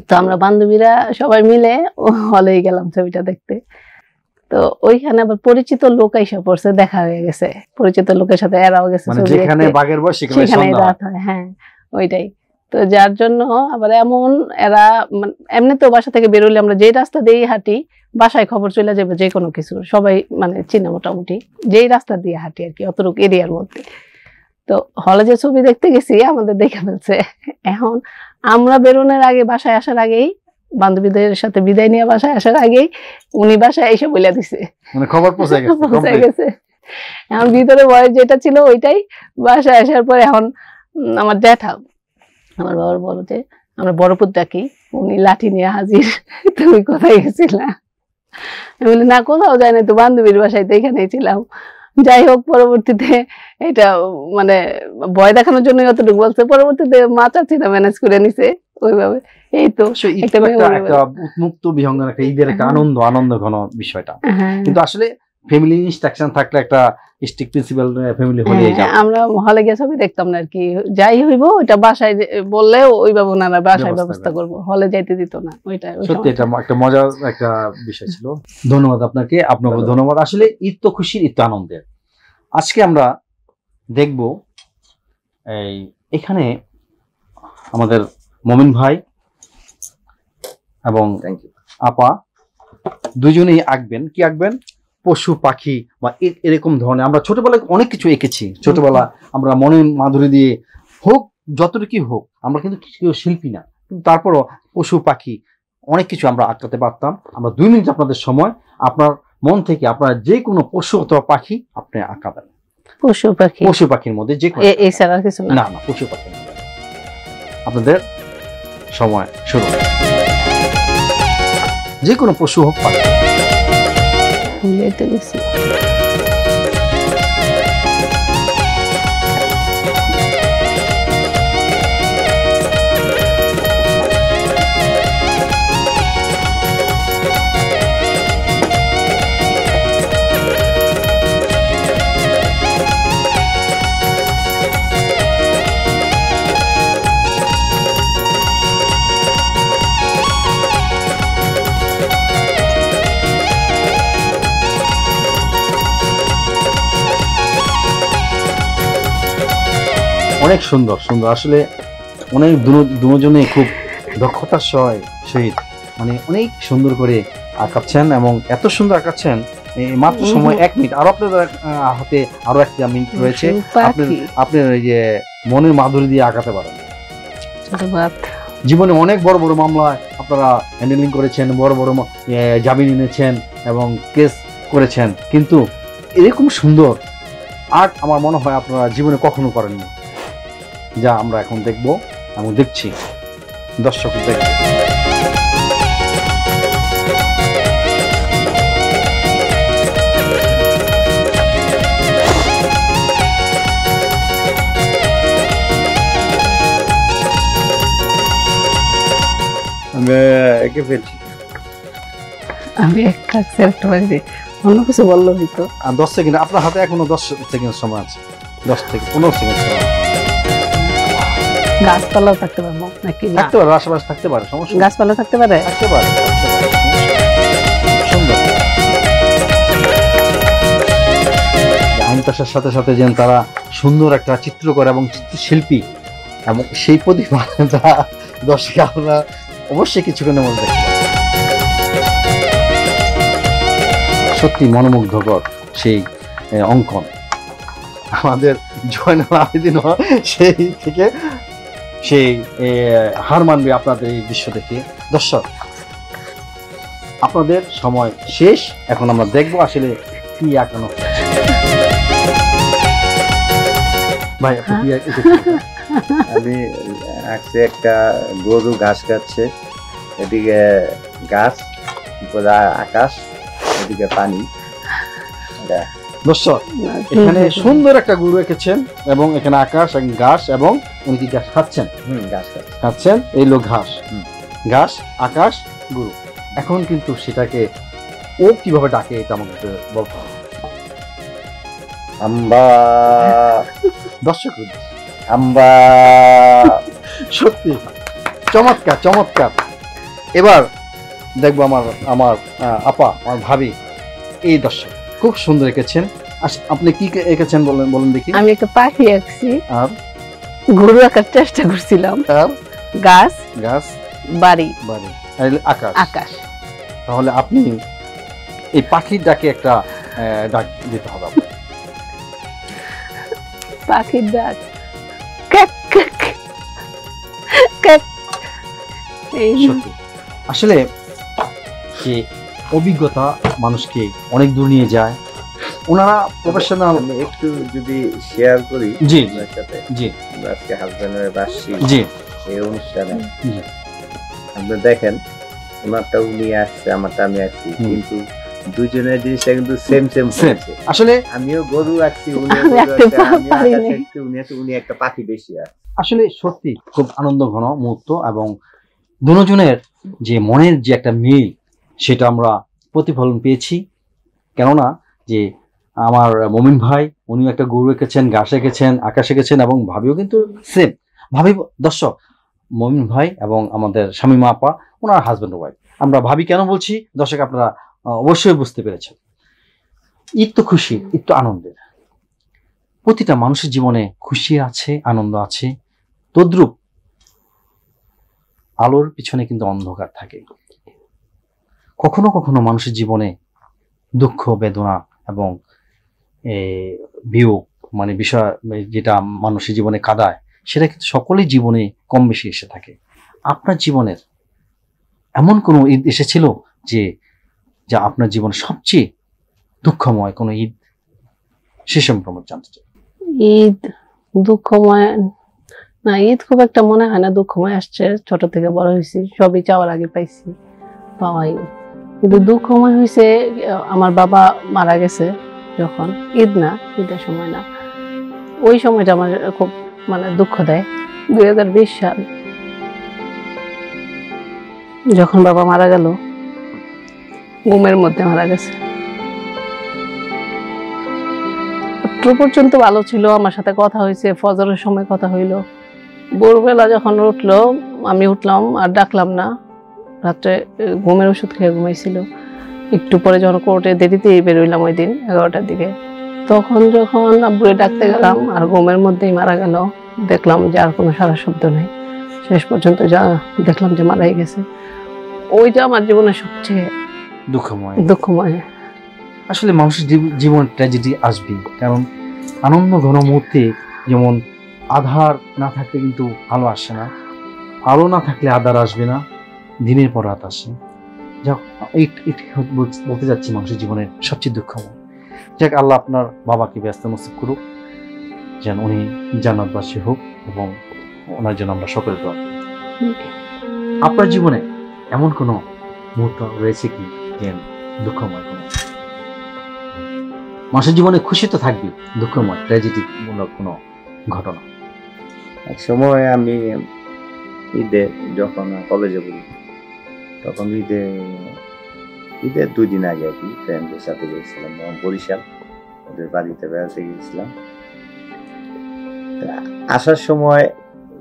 তো আমরা বান্ধবীরা সবাই মিলে হলেই গেলাম ছবিটা দেখতে। তো ওইখানে আবার পরিচিত লোক এসে পড়ছে, দেখা হয়ে গেছে, পরিচিত লোকের সাথে এরাও গেছে, যেখানে বাঘের বয়স সেখানে রাত হয়। হ্যাঁ, ওইটাই। তো যার জন্য আবার এমন এরা এমনি তো বাসা থেকে বেরোলে আমরা যেই রাস্তা দিয়ে হাঁটি, বাসায় খবর চলে যাবে যে কোনো কিছু, সবাই মানে চিনে মোটামুটি, যেই রাস্তা দিয়ে হাঁটি আর কি, অতটুকু এরিয়ার মধ্যে। তো হলে যে ছবি দেখতে গেছি, আমাদের দেখে ফেলছে। এখন আমরা বেরোনোর আগে, বাসায় আসার আগেই, বান্ধবীদের সাথে বিদায় নিয়ে বাসায় আসার আগেই উনি বাসায় এসে বলে দিছে, মানে খবর পৌঁছে গেছে। এখন ভিতরে বয়স যেটা ছিল ওইটাই, বাসায় আসার পরে এখন আমার জ্যাঠা, আমার বাবার বড় যে, আমরা বড়পুর ডাকি, উনি লাঠি নিয়ে হাজির, তুমি কোথায় গেছিলা? আমি বলি না, কোথাও যাই না, তো বান্ধবীর বাসায় তো এখানেই ছিলাম। যাই হোক, পরবর্তীতে এটা মানে ভয় দেখানোর জন্য অতটুকু বলছে, পরবর্তীতে মা চাচিরা ম্যানেজ করে নিছে ওইভাবে। এই তো একটা উন্মুক্ত বিহঙ্গন, একটা ঈদের একটা আনন্দ ঘন বিষয়টা। কিন্তু আসলে ফ্যামিলি ইনস্ট্রাকশন থাকলে একটা স্ট্রিক্ট প্রিন্সিপাল ফ্যামিলি হলেই যায়। আমরা হলে গিয়ে ছবি দেখতাম না আর কি, যাই হইব ওইটা বাসায় বললে ওইভাবে ওনারা বাসায় ব্যবস্থা করবো, হলে যাইতে দিত না। ওইটা সত্যি এটা একটা মজার একটা বিষয় ছিল। ধন্যবাদ আপনাকে, আপনাকে ধন্যবাদ। আসলে ঈদ তো খুশির, ঈদ তো আনন্দের। আজকে আমরা দেখব এখানে আমাদের মমিন ভাই এবং আপা দুজনেই আঁকবেন। কি আঁকবেন? পশু পাখি বা এরকম ধরনের। আমরা ছোটবেলায় অনেক কিছু এঁকেছি, ছোটবেলা আমরা মনের মাধুরী দিয়ে হোক, যতটুকু হোক, আমরা কিন্তু কেউ শিল্পী না, কিন্তু তারপরও পশু পাখি অনেক কিছু আমরা আঁকাতে পারতাম। আমরা 2 মিনিট আপনাদের সময়, আপনার মন থেকে আপনারা যে কোনো পশু অথবা পাখি আপনি আঁকাবেন। পশু পাখির মধ্যে যে কোনো, এছাড়া কিছু না, পশু পাখির মধ্যে। আপনাদের সময় শুরু। যে কোনো পশু হোক, পাখি। অনেক সুন্দর সুন্দর, আসলে অনেক দুজনে খুব দক্ষতার সহিত মানে অনেক সুন্দর করে আঁকাচ্ছেন, এবং এত সুন্দর আঁকাচ্ছেন। মাত্র সময় 1 মিনিট, আর আপনাদের হাতে আরো 1 মিনিট রয়েছে। আপনার এই যে মনের মাধুরী দিয়ে আঁকাতে পারেন। জীবনে অনেক বড় বড় মামলায় আপনারা হ্যান্ডেলিং করেছেন, বড় বড় জামিন এনেছেন, এবং কেস করেছেন, কিন্তু এরকম সুন্দর আর্ট আমার মনে হয় আপনারা জীবনে কখনো করেননি, যা আমরা এখন দেখব এবং দেখছি, দর্শক দেখবে। আমি একে ফেলছি। আমি একটা একটা বাড়িতে অন্য কিছু বললো হয়তো। আর 10 সেকেন্ড আপনার হাতে এখনো 10 সেকেন্ড সময় আছে, 10 থেকে 15 সেকেন্ড সময় গাছপালাও থাকতে পারবো নাকি? না, থাকতে পারে, আশেপাশে থাকতে পারে, সমস্যা নেই। গাছপালা থাকতে পারে। থাকতে পারে, সুন্দর। আইন পেশার সাথে সাথে যেন তারা সুন্দর একটা চিত্র করে এবং চিত্রশিল্পী, এবং সেই প্রতিভা যা দর্শক আমরা অবশ্যই কিছুক্ষণের মধ্যে দেখতে পাবো। সত্যি মনোমুগ্ধকর সেই অঙ্কন। আমাদের জয়নাল আবেদিন সেই থেকে সেই হার মানবে আপনাদের এই দৃশ্য দেখে। দর্শক, আপনাদের সময় শেষ, এখন আমরা দেখবো আসলে কি আঁকানো হচ্ছে। ভাই আপনি কি এঁকেছেন? আমি আঁকছি একটা গরু ঘাস খাচ্ছে, এদিকে গাছ, উপরে আকাশ, এদিকে পানি। দর্শক, এখানে সুন্দর একটা গরু এঁকেছেন এবং এখানে আকাশ এবং ঘাস, এবং উনি কি ঘাস খাচ্ছেন? ঘাস খাচ্ছেন, এই লোক ঘাস, ঘাস, আকাশ, গরু। এখন কিন্তু সেটাকে ও কিভাবে ডাকে এটা আমাকে বলতে হবে। আম্বা, দর্শক আম্বা। সত্যি চমৎকার চমৎকার। এবার দেখবো আমার আমার আপা, আমার ভাবি, এই দর্শক খুব সুন্দর এঁকেছেন। আপনি কি এঁকেছেন বলেন, বলেন দেখি। আমি একটা পাখি আঁকছি, আর গরু আঁকার চেষ্টা করছিলাম, আর গাছ, গাছ, বাড়ি, বাড়ি, আকাশ, আকাশ। তাহলে আপনি এই পাখির ডাকে একটা ডাক দিতে হবে। পাখির ডাক ক্যাক ক্যাক ক্যাক। সত্যি আসলে যে অভিজ্ঞতা মানুষকে অনেক দূর নিয়ে যায়। ওনারা প্রফেশনাল। আমি একটু যদি শেয়ার করি জি আপনার সাথে। জি আজকে হাজবেন্ডের বার্ষিক জি এই অনুষ্ঠানে জি আপনি দেখেন, ওনারটা উনি আসছে, আমারটা আমি আসছি, কিন্তু দুজনের জিনিসটা কিন্তু সেম সেম হয়েছে। আসলে আমিও গরু আঁকছি, উনি একটা পাখি বেশি আছে। আসলে সত্যি খুব আনন্দ ঘন মুহূর্ত, এবং দুজনের যে মনের যে একটা মিল, সেটা আমরা প্রতিফলন পেয়েছি। কেননা যে আমার মমিন ভাই, উনিও একটা গরু এঁকেছেন, ঘাস এঁকেছেন, আকাশ এঁকেছেন, এবং ভাবিও কিন্তু সেম ভাবি। দর্শক, মমিন ভাই এবং আমাদের শামীমা আপা, ওনার হাজবেন্ড ওয়াইফ। আমরা ভাবি কেন বলছি, দর্শক আপনারা অবশ্যই বুঝতে পেরেছেন। ঈদ তো খুশি, ঈদ তো আনন্দের। প্রতিটা মানুষের জীবনে খুশি আছে, আনন্দ আছে, তদ্রূপ আলোর পিছনে কিন্তু অন্ধকার থাকে। কখনো কখনো মানুষের জীবনে দুঃখ, বেদনা এবং বিয়োগ, মানে বিষয় যেটা মানুষের জীবনে কাঁদায়, সেটা কিন্তু সকলেই জীবনে কম বেশি এসে থাকে। আপনার জীবনের এমন কোনো ঈদ এসেছিল যে যা আপনার জীবনে সবচেয়ে দুঃখময় কোনো ঈদ, সে সম্পর্কে জানতে চাই। ঈদ দুঃখময় না, ঈদ খুব একটা মনে হয় না দুঃখময় আসছে। ছোট থেকে বড় হয়েছি, সবই চাওয়ার আগে পাইছি, পাওয়াই। কিন্তু দুঃখময় হয়েছে আমার বাবা মারা গেছে যখন। ঈদ না, ঈদের সময় না, ওই সময়টা আমার খুব মানে দুঃখ দেয়। 2020 সাল যখন বাবা মারা গেল, ঘুমের মধ্যে মারা গেছে। পর্যন্ত ভালো ছিল, আমার সাথে কথা হয়েছে, ফজরের সময় কথা হইলো। ভোরবেলা যখন উঠলো, আমি উঠলাম আর ডাকলাম না। রাত্রে ঘুমের ওষুধ খেয়ে ঘুমাইছিল। একটু পরে যখন কোর্টে দেরিতেই বেরোইলাম ওই দিন 11টার দিকে, তখন যখন আব্বুরে ডাকতে গেলাম আর ঘুমের মধ্যেই মারা গেল, দেখলাম যে আর কোনো সারা শব্দ নেই। শেষ পর্যন্ত যা দেখলাম যে মারাই গেছে। ওইটা আমার জীবনের সবচেয়ে দুঃখময়। আসলে মানুষের জীবন ট্র্যাজেডি আসবেই, কারণ আনন্দ ঘন মুহূর্তে যেমন আধার না থাকলে কিন্তু আলো আসে না, আলো না থাকলে আধার আসবে না, দিনের পর রাত আসে। যাক, বলতে যাচ্ছি মানুষের জীবনের সবচেয়ে দুঃখময়। যাক, আল্লাহ আপনার বাবাকে ব্যস্ত নসিব করুক, যেন উনি জান্নাতবাসী হোক, এবং ওনার জন্য আমরা সকলে দোয়া করি। আপনার জীবনে এমন কোনো মুহূর্ত রয়েছে কি যে দুঃখময়? কোনো মানুষের জীবনে খুশি তো থাকবে, দুঃখময় ট্র্যাজেডি মূলক কোনো ঘটনা? এক সময় আমি ঈদে যখন কলেজে পড়ি, তখন ঈদের 2 দিন আগে আর কি ফ্রেন্ডদের সাথে গেছিলাম বরিশাল, ওদের বাড়িতে বেড়াতে গিয়েছিলাম। আসার সময়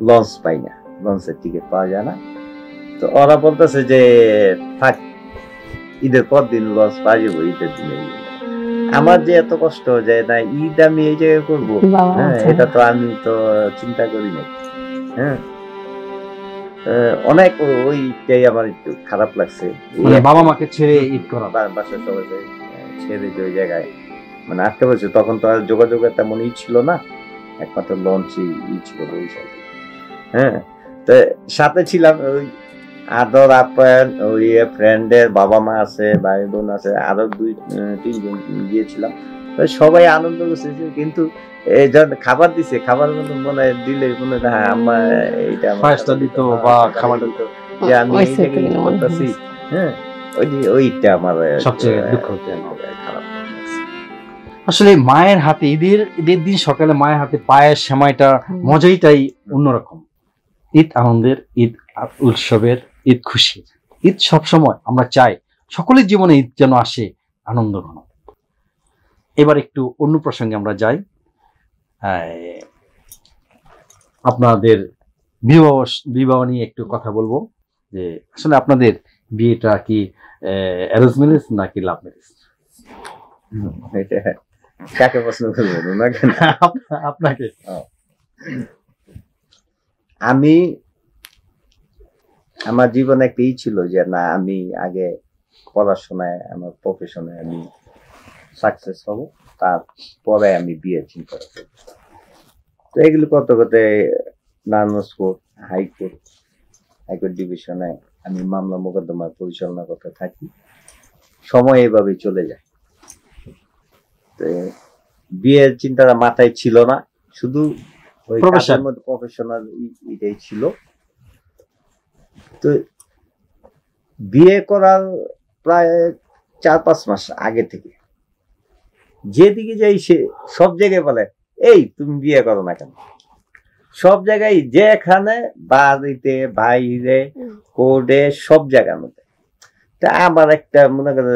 লঞ্চ পাই না, লঞ্চের টিকিট পাওয়া যায় না। তো ওরা বলতেছে যে থাক, ঈদের পর দিন লঞ্চ পাওয়া যাবো, ঈদের দিনে। আমার যে এত কষ্ট যে না ঈদ আমি এই জায়গায় করবো, হ্যাঁ, এটা তো আমি তো চিন্তা করি নাই। হ্যাঁ, অনেক ওইটাই আমার একটু খারাপ লাগছে। বাবা মাকে ছেড়ে ঈদ করা, বাসার সবাই ছেড়ে যে ওই জায়গায় মানে আটকে বলছে। তখন তো আর যোগাযোগের তেমন ছিল না, একমাত্র লঞ্চই ছিল বরিশাল। হ্যাঁ, তো সাথে ছিলাম ওই আদর আপ্যায়ন, ওই ফ্রেন্ডের বাবা মা আছে, ভাই বোন আছে, আরো 2-3 জন গিয়েছিলাম। সবাই আনন্দ করছে, কিন্তু এই যখন খাবার দিছে, খাবার মনে দিলে মনে হয় হ্যাঁ আম্মা এইটা দিত বা খাবার দিত, যে আমি এই জায়গায় করতেছি। হ্যাঁ, ওইটা আমার সবচেয়ে দুঃখ খারাপ। আসলে মায়ের হাতে ঈদের দিন সকালে মায়ের হাতে পায়ের সেমাইটা মজাইটাই অন্যরকম। ঈদ আনন্দের, ঈদ উৎসবের, ঈদ খুশির। ঈদ সবসময় আমরা চাই সকলের জীবনে ঈদ যেন আসে আনন্দ ঘন। এবার একটু অন্য প্রসঙ্গে আমরা যাই। আপনাদের বিবাহ নিয়ে একটু কথা বলবো, যে আসলে আপনাদের বিয়েটা কি অ্যারেঞ্জ ম্যারেজ নাকি লাভ ম্যারেজ? কাকে প্রশ্ন করবেন? আপনাকে। আমি আমার জীবনে একটা ছিল যে না আমি আগে পড়াশোনায়, আমার প্রফেশনে আমি সাকসেস হব, তারপরে আমি বিয়ে চিন্তা করব। তো এগুলো করতে করতে নারায়ণগঞ্জ কোর্ট, হাইকোর্ট ডিভিশনে আমি মামলা মোকদ্দমা পরিচালনা করতে থাকি। সময় এভাবেই চলে যায়। তো বিয়ের চিন্তাটা মাথায় ছিল না, শুধু ওই কাজের মধ্যে প্রফেশনাল এটাই ছিল। তো বিয়ে করার প্রায় 4-5 মাস আগে থেকে যেদিকে যাই সে সব জায়গায় বলে এই তুমি বিয়ে করো না কেন? সব জায়গায়, যেখানে বাড়িতে, বাইরে, কোর্টে, সব জায়গার মধ্যে। তা আমার একটা মনে করে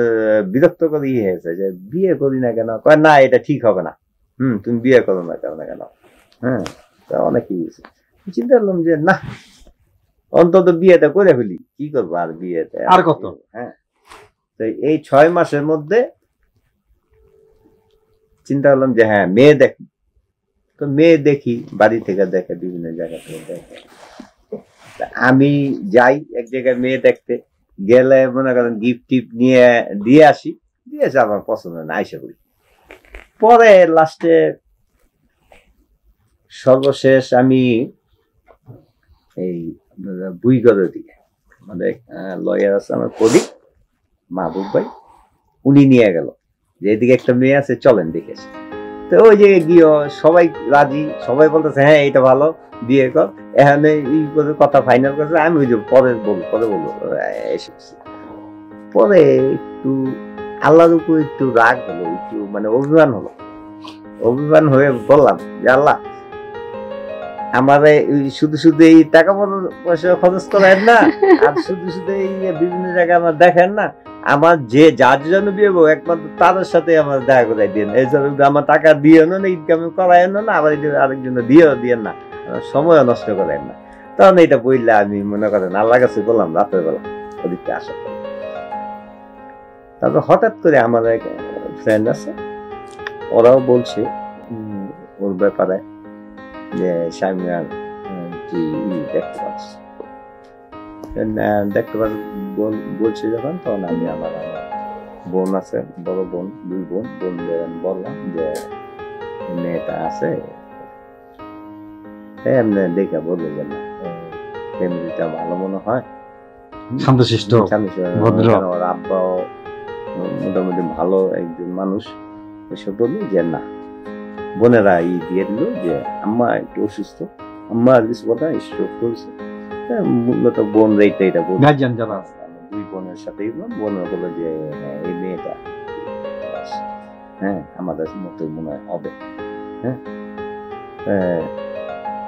বিরক্তকর হয়েছে যে বিয়ে করি না কেন? কয় না এটা ঠিক হবে না, তুমি বিয়ে করো না কেন? হ্যাঁ, তা অনেকেই বলছে। চিন্তা করলাম যে না, অন্তত বিয়েটা করে ফেলি, কি করবো আর বিয়েতে আর কত। হ্যাঁ, তো এই 6 মাসের মধ্যে চিন্তা করলাম যে হ্যাঁ মেয়ে দেখি। তো মেয়ে দেখি, বাড়ি থেকে দেখে, বিভিন্ন জায়গা থেকে দেখে। আমি যাই এক জায়গায় মেয়ে দেখতে গেলে, মনে করেন গিফট টিফট নিয়ে দিয়ে আসি, দিয়েছে আমার পছন্দ না, আইসা করি। পরে লাস্টে সর্বশেষ আমি এই বুইগড়ের দিকে আমাদের লয়ার আছে, আমার কলিগ মাহবুব ভাই, উনি নিয়ে গেল যে এদিকে একটা মেয়ে আছে, চলেন দেখেছি। তো ওই জায়গায় গিয়ে সবাই রাজি, সবাই বলতেছে হ্যাঁ এটা ভালো, বিয়ে কর। এখানে কথা ফাইনাল করছে, আমি ওই যে পরে বলবো এসেছি। পরে একটু আল্লাহর উপর একটু রাগ হলো, একটু মানে অভিমান হয়ে বললাম যে আল্লাহ, আমার শুধু এই টাকা পয়সা খরচ করেন না, আর শুধু এই বিভিন্ন জায়গায় আমার দেখেন না, আমার যে যার জন্য বিয়ে হবো একমাত্র তাদের সাথে আমার দেখা করাই দিন। এই জন্য আমার টাকা দিয়ে না, ইনকাম করাই না, আবার আরেকজনে দিয়েন না, সময় নষ্ট করেন না। তখন এটা বললে আমি মনে করেন আল্লাহ কাছে বললাম রাতের বেলা ওদিকটা আসা। তারপর হঠাৎ করে আমার এক ফ্রেন্ড আছে, ওরাও বলছে ওর ব্যাপারে যে শামিয়ার তুই দেখতে পাচ্ছ, বলছে যখন, তখন আমি আমার বোন আছে, বড় বোন, 2 বোন বললাম যে মেয়েটা আছে, এমনি দেখে বলবে যে না ফ্যামিলিটা ভালো মনে হয়, শান্তশিষ্ট ভদ্র। ওর আব্বাও মোটামুটি ভালো একজন মানুষ। এসব বললো যে না, বোনেরা দিয়ে দিল যে আম্মা একটু অসুস্থ, আম্মা আর কিছু কথা স্ট্রোক করেছে। মূলত বোন এটা বলল, গার্জিয়ান যারা আছে। দুই বোনের সাথেই বোনের বললো যে হ্যাঁ এই মেয়েটা হ্যাঁ আমাদের মতো মনে হয় হবে। হ্যাঁ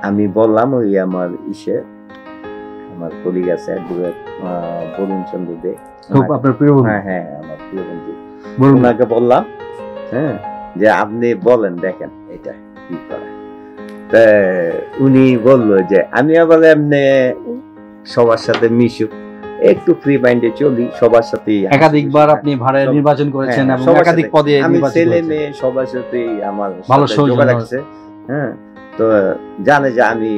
আমি বললাম ওই আমার আমার কলিগ আছে বরুণ চন্দ্র দে, আপনার প্রিয় বন্ধু? হ্যাঁ হ্যাঁ আমার প্রিয় বন্ধু, ওনাকে বললাম হ্যাঁ যে আপনি বলেন দেখেন এটা কি করে। উনি বললো যে আমি আবার এমনি সবার সাথে মিশুক, একটু ফ্রি মাইন্ডে চলি, সবার সাথে একাধিকবার আপনি ভাড়া নির্বাচন করেছেন এবং একাধিক পদে নির্বাচন ছেলে করেছেন। মেয়ে সবার সাথে আমার ভালো যোগাযোগ আছে। হ্যাঁ তো জানে যে আমি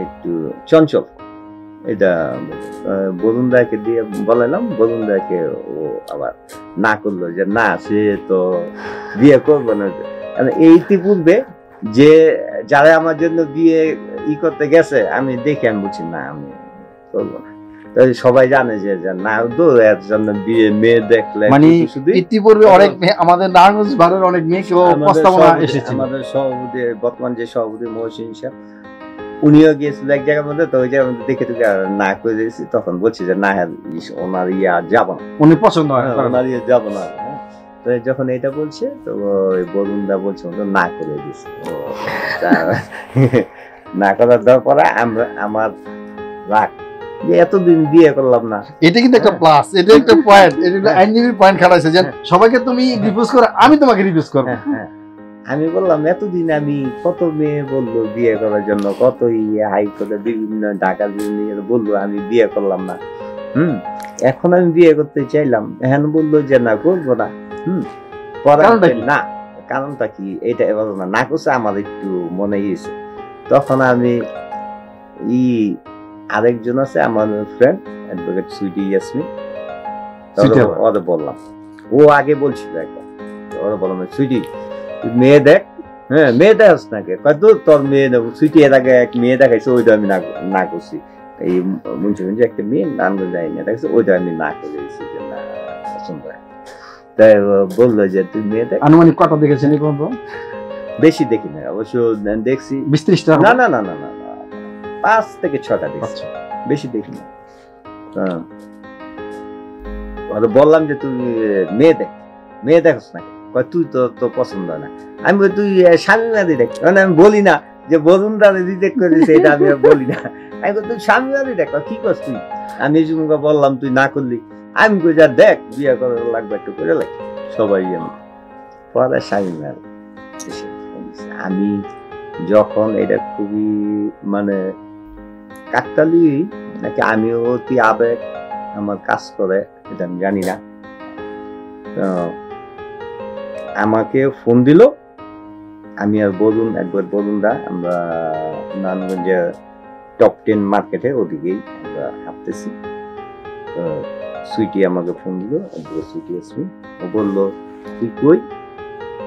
একটু চঞ্চল। এটা বরুণ দাকে দিয়ে বলালাম, বরুণ দাকে ও আবার না করলো যে না সে তো বিয়ে করবো না। ইতিপূর্বে যে যারা আমার জন্য বিয়ে করতে গেছে আমি দেখে আমি বলছি না আমি করবো না। সবাই জানে যে না এর জন্য বিয়ে মেয়ে দেখলে মানে ইতিপূর্বে অনেক আমাদের নারায়ণগঞ্জ ভাড়ার অনেক মেয়েকেও প্রস্তাবনা এসেছে। আমাদের সভাপতি বর্তমান যে সভাপতি মহসিন সাহেব উনিও গিয়েছিল এক জায়গার মধ্যে, তো ওই জায়গার মধ্যে দেখে না করে দিয়েছি, তখন বলছি যে না হ্যাঁ ওনার যাবো না, উনি পছন্দ হয় ওনার যাবো না। তো যখন এটা বলছে তো ওই বরুণ দা বলছে না করে দিয়েছি। না করার দেওয়ার পরে আমার রাগ যে এতদিন বিয়ে করলাম না। এটা কিন্তু একটা প্লাস, এটা একটা পয়েন্ট, এটা আইনজীবীর পয়েন্ট খাটাইছে যে সবাইকে তুমি রিভিউজ করো, আমি তোমাকে রিভিউজ করব। আমি বললাম এতদিন আমি কত মেয়ে বললো বিয়ে করার জন্য, কত হাইকোর্টে বিভিন্ন ঢাকা বিভিন্ন বললো, আমি বিয়ে করলাম না। এখন আমি বিয়ে করতে চাইলাম, এখন বললো যে না করবো না। না কারণটা কি এটা বলো না করছে, আমার একটু মনে গিয়েছে। তখন আমি আরেকজন আছে আমার ফ্রেন্ড অ্যাডভোকেট সুইটি ইয়াসমিন, ওদের বললাম, ও আগে বলছিল একবার, ওরা বললাম সুইটি মেয়ে দেখ, হ্যাঁ মেয়ে দেখাস নাকি, তোর মেয়ে দেবো। সুইটি এর আগে এক মেয়ে দেখাইছে, ওইটা আমি না করছি। এই মুন্সিগঞ্জে একটা মেয়ে নানগঞ্জ যাই না দেখাইছে, ওইটা আমি না করে দিয়েছি যে না পছন্দ হয়। তাই বললো যে তুই মেয়ে দেখ। আনুমানিক কটা দেখেছেন এই পর্যন্ত? বেশি দেখি না অবশ্য, দেখছি 20-30টা। না না না না না 5 থেকে 6টা দেখছি, বেশি দেখি না। বললাম যে তুই মেয়ে দেখছ নাকি, তুই তো পছন্দ না। আমি বলি তুই স্বামীবাদী দেখ, মানে আমি বলি না যে বরুণ দাদা রিজেক্ট করেছে, এটা আমি বলি না। আমি বলি তুই স্বামীবাদী দেখ, কি করছ তুই? আমি বললাম তুই না করলি, আমি কই যা দেখ বিয়ে করার লাগবে একটু করে লাগ সবাই। পরে স্বামীবাদী আমি যখন এটা খুবই মানে কাকতালি নাকি আমি অতি আবেগ আমার কাজ করে এটা আমি জানি না। আমাকে ফোন দিল, আমি আর একবার বরুণ দা আমরা নারায়ণগঞ্জে টপ 10 মার্কেটে ওদিকেই আমরা হাঁটতেছি। সুইটি আমাকে ফোন দিল, সুইটি আসমিন, ও বললো তুই কই?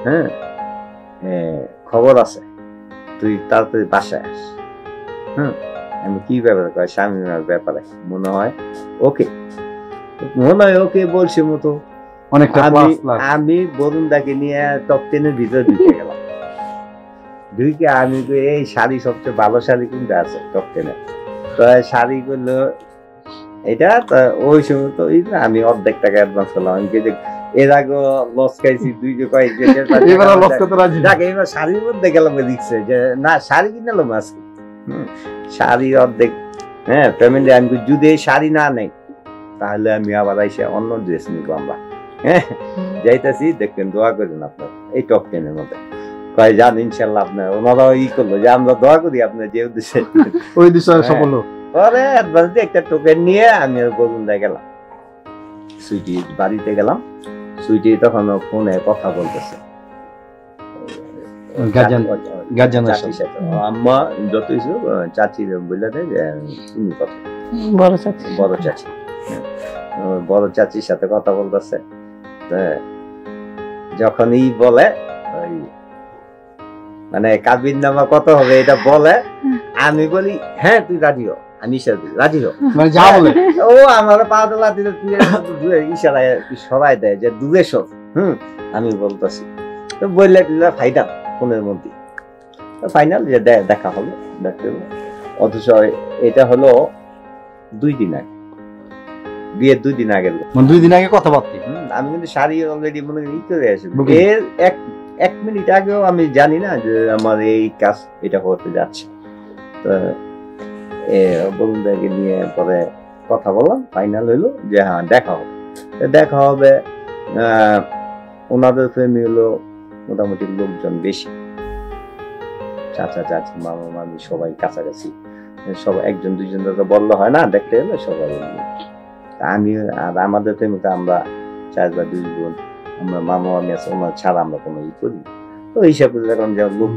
হ্যাঁ খবর আছে, তুই তাড়াতাড়ি বাসায় আস। আমি কি ব্যাপারে? স্বামীর ব্যাপারে মনে হয় ওকে বলছে মতো। আমি বরুণ দাকে নিয়ে টপ 10 এর ভিতরে ঢুকে গেলাম। ঢুকে আমি এই শাড়ি সবচেয়ে ভালো শাড়ি কোনটা আছে টপ 10 এ? তো শাড়ি করলো এটা, ওই সময় তো আমি অর্ধেক টাকা অ্যাডভান্স করলাম। আমি এর আগে লস খাইছি এবার শাড়ির মধ্যে গেলাম, দেখছে যে না শাড়ি কিনলাম আজকে, শাড়ি অর্ধেক পেমেন্ট। আমি যদি এই শাড়ি না নেই তাহলে আমি আবার এসে অন্য ড্রেস নিব। আমরা যাইতেছি, দেখবেন দোয়া করেন আপনার এই টপ 10 এর মধ্যে। কয় যান ইনশাল্লাহ আপনার, ওনারা করলো যে আমরা দোয়া করি আপনার যে উদ্দেশ্যে ওই বিষয়ে সফল হোক। পরে অ্যাডভান্স দিয়ে একটা টোকেন নিয়ে আমি বরুণ দা গেলাম, সুইটি বাড়িতে গেলাম। সুইটি তখন ফোনে কথা বলতেছে আম্মা যত চাচি বললে যে তুমি কথা বড় চাচির সাথে কথা বলতেছে। যখন বলে ওই মানে কাবির নামা কত হবে এটা বলে, আমি বলি হ্যাঁ তুই রাজিও। আমি ইশারা দিই রাজি হোক, মানে যা বলে ও আমার পা তোলা দিলে ইশারায় সরাই দেয় যে দূরে সব। আমি বলতেছি তো বললে ফাইনাল ফোনের মধ্যে, ফাইনাল যে দেখা হলো দেখতে হলো। অথচ এটা হলো 2 দিন আগে, বিয়ের 2 দিন আগে, মানে 2 দিন আগে কথাবার্তা। আমি কিন্তু শাড়ি অলরেডি মনে করি করে আসবো, এর এক মিনিট আগেও আমি জানি না যে আমার এই কাজ এটা হতে যাচ্ছে। তো বন্ধুদেরকে নিয়ে পরে কথা বললাম, ফাইনাল হইলো যে হ্যাঁ দেখা হবে। ওনাদের ফ্যামিলি হলো মোটামুটি লোকজন বেশি, চাচা চাচি মামা মামি সবাই কাছাকাছি, সবাই 1-2 জন বললে হয় না, দেখতে হলে সবাই। আমি আর আমাদের ফ্যামিলিতে আমরা 4 বা 2 বোন, আমরা মামা মামি আছে, ওনার ছাড়া আমরা কোনো করি। তো হিসাবে যখন লোক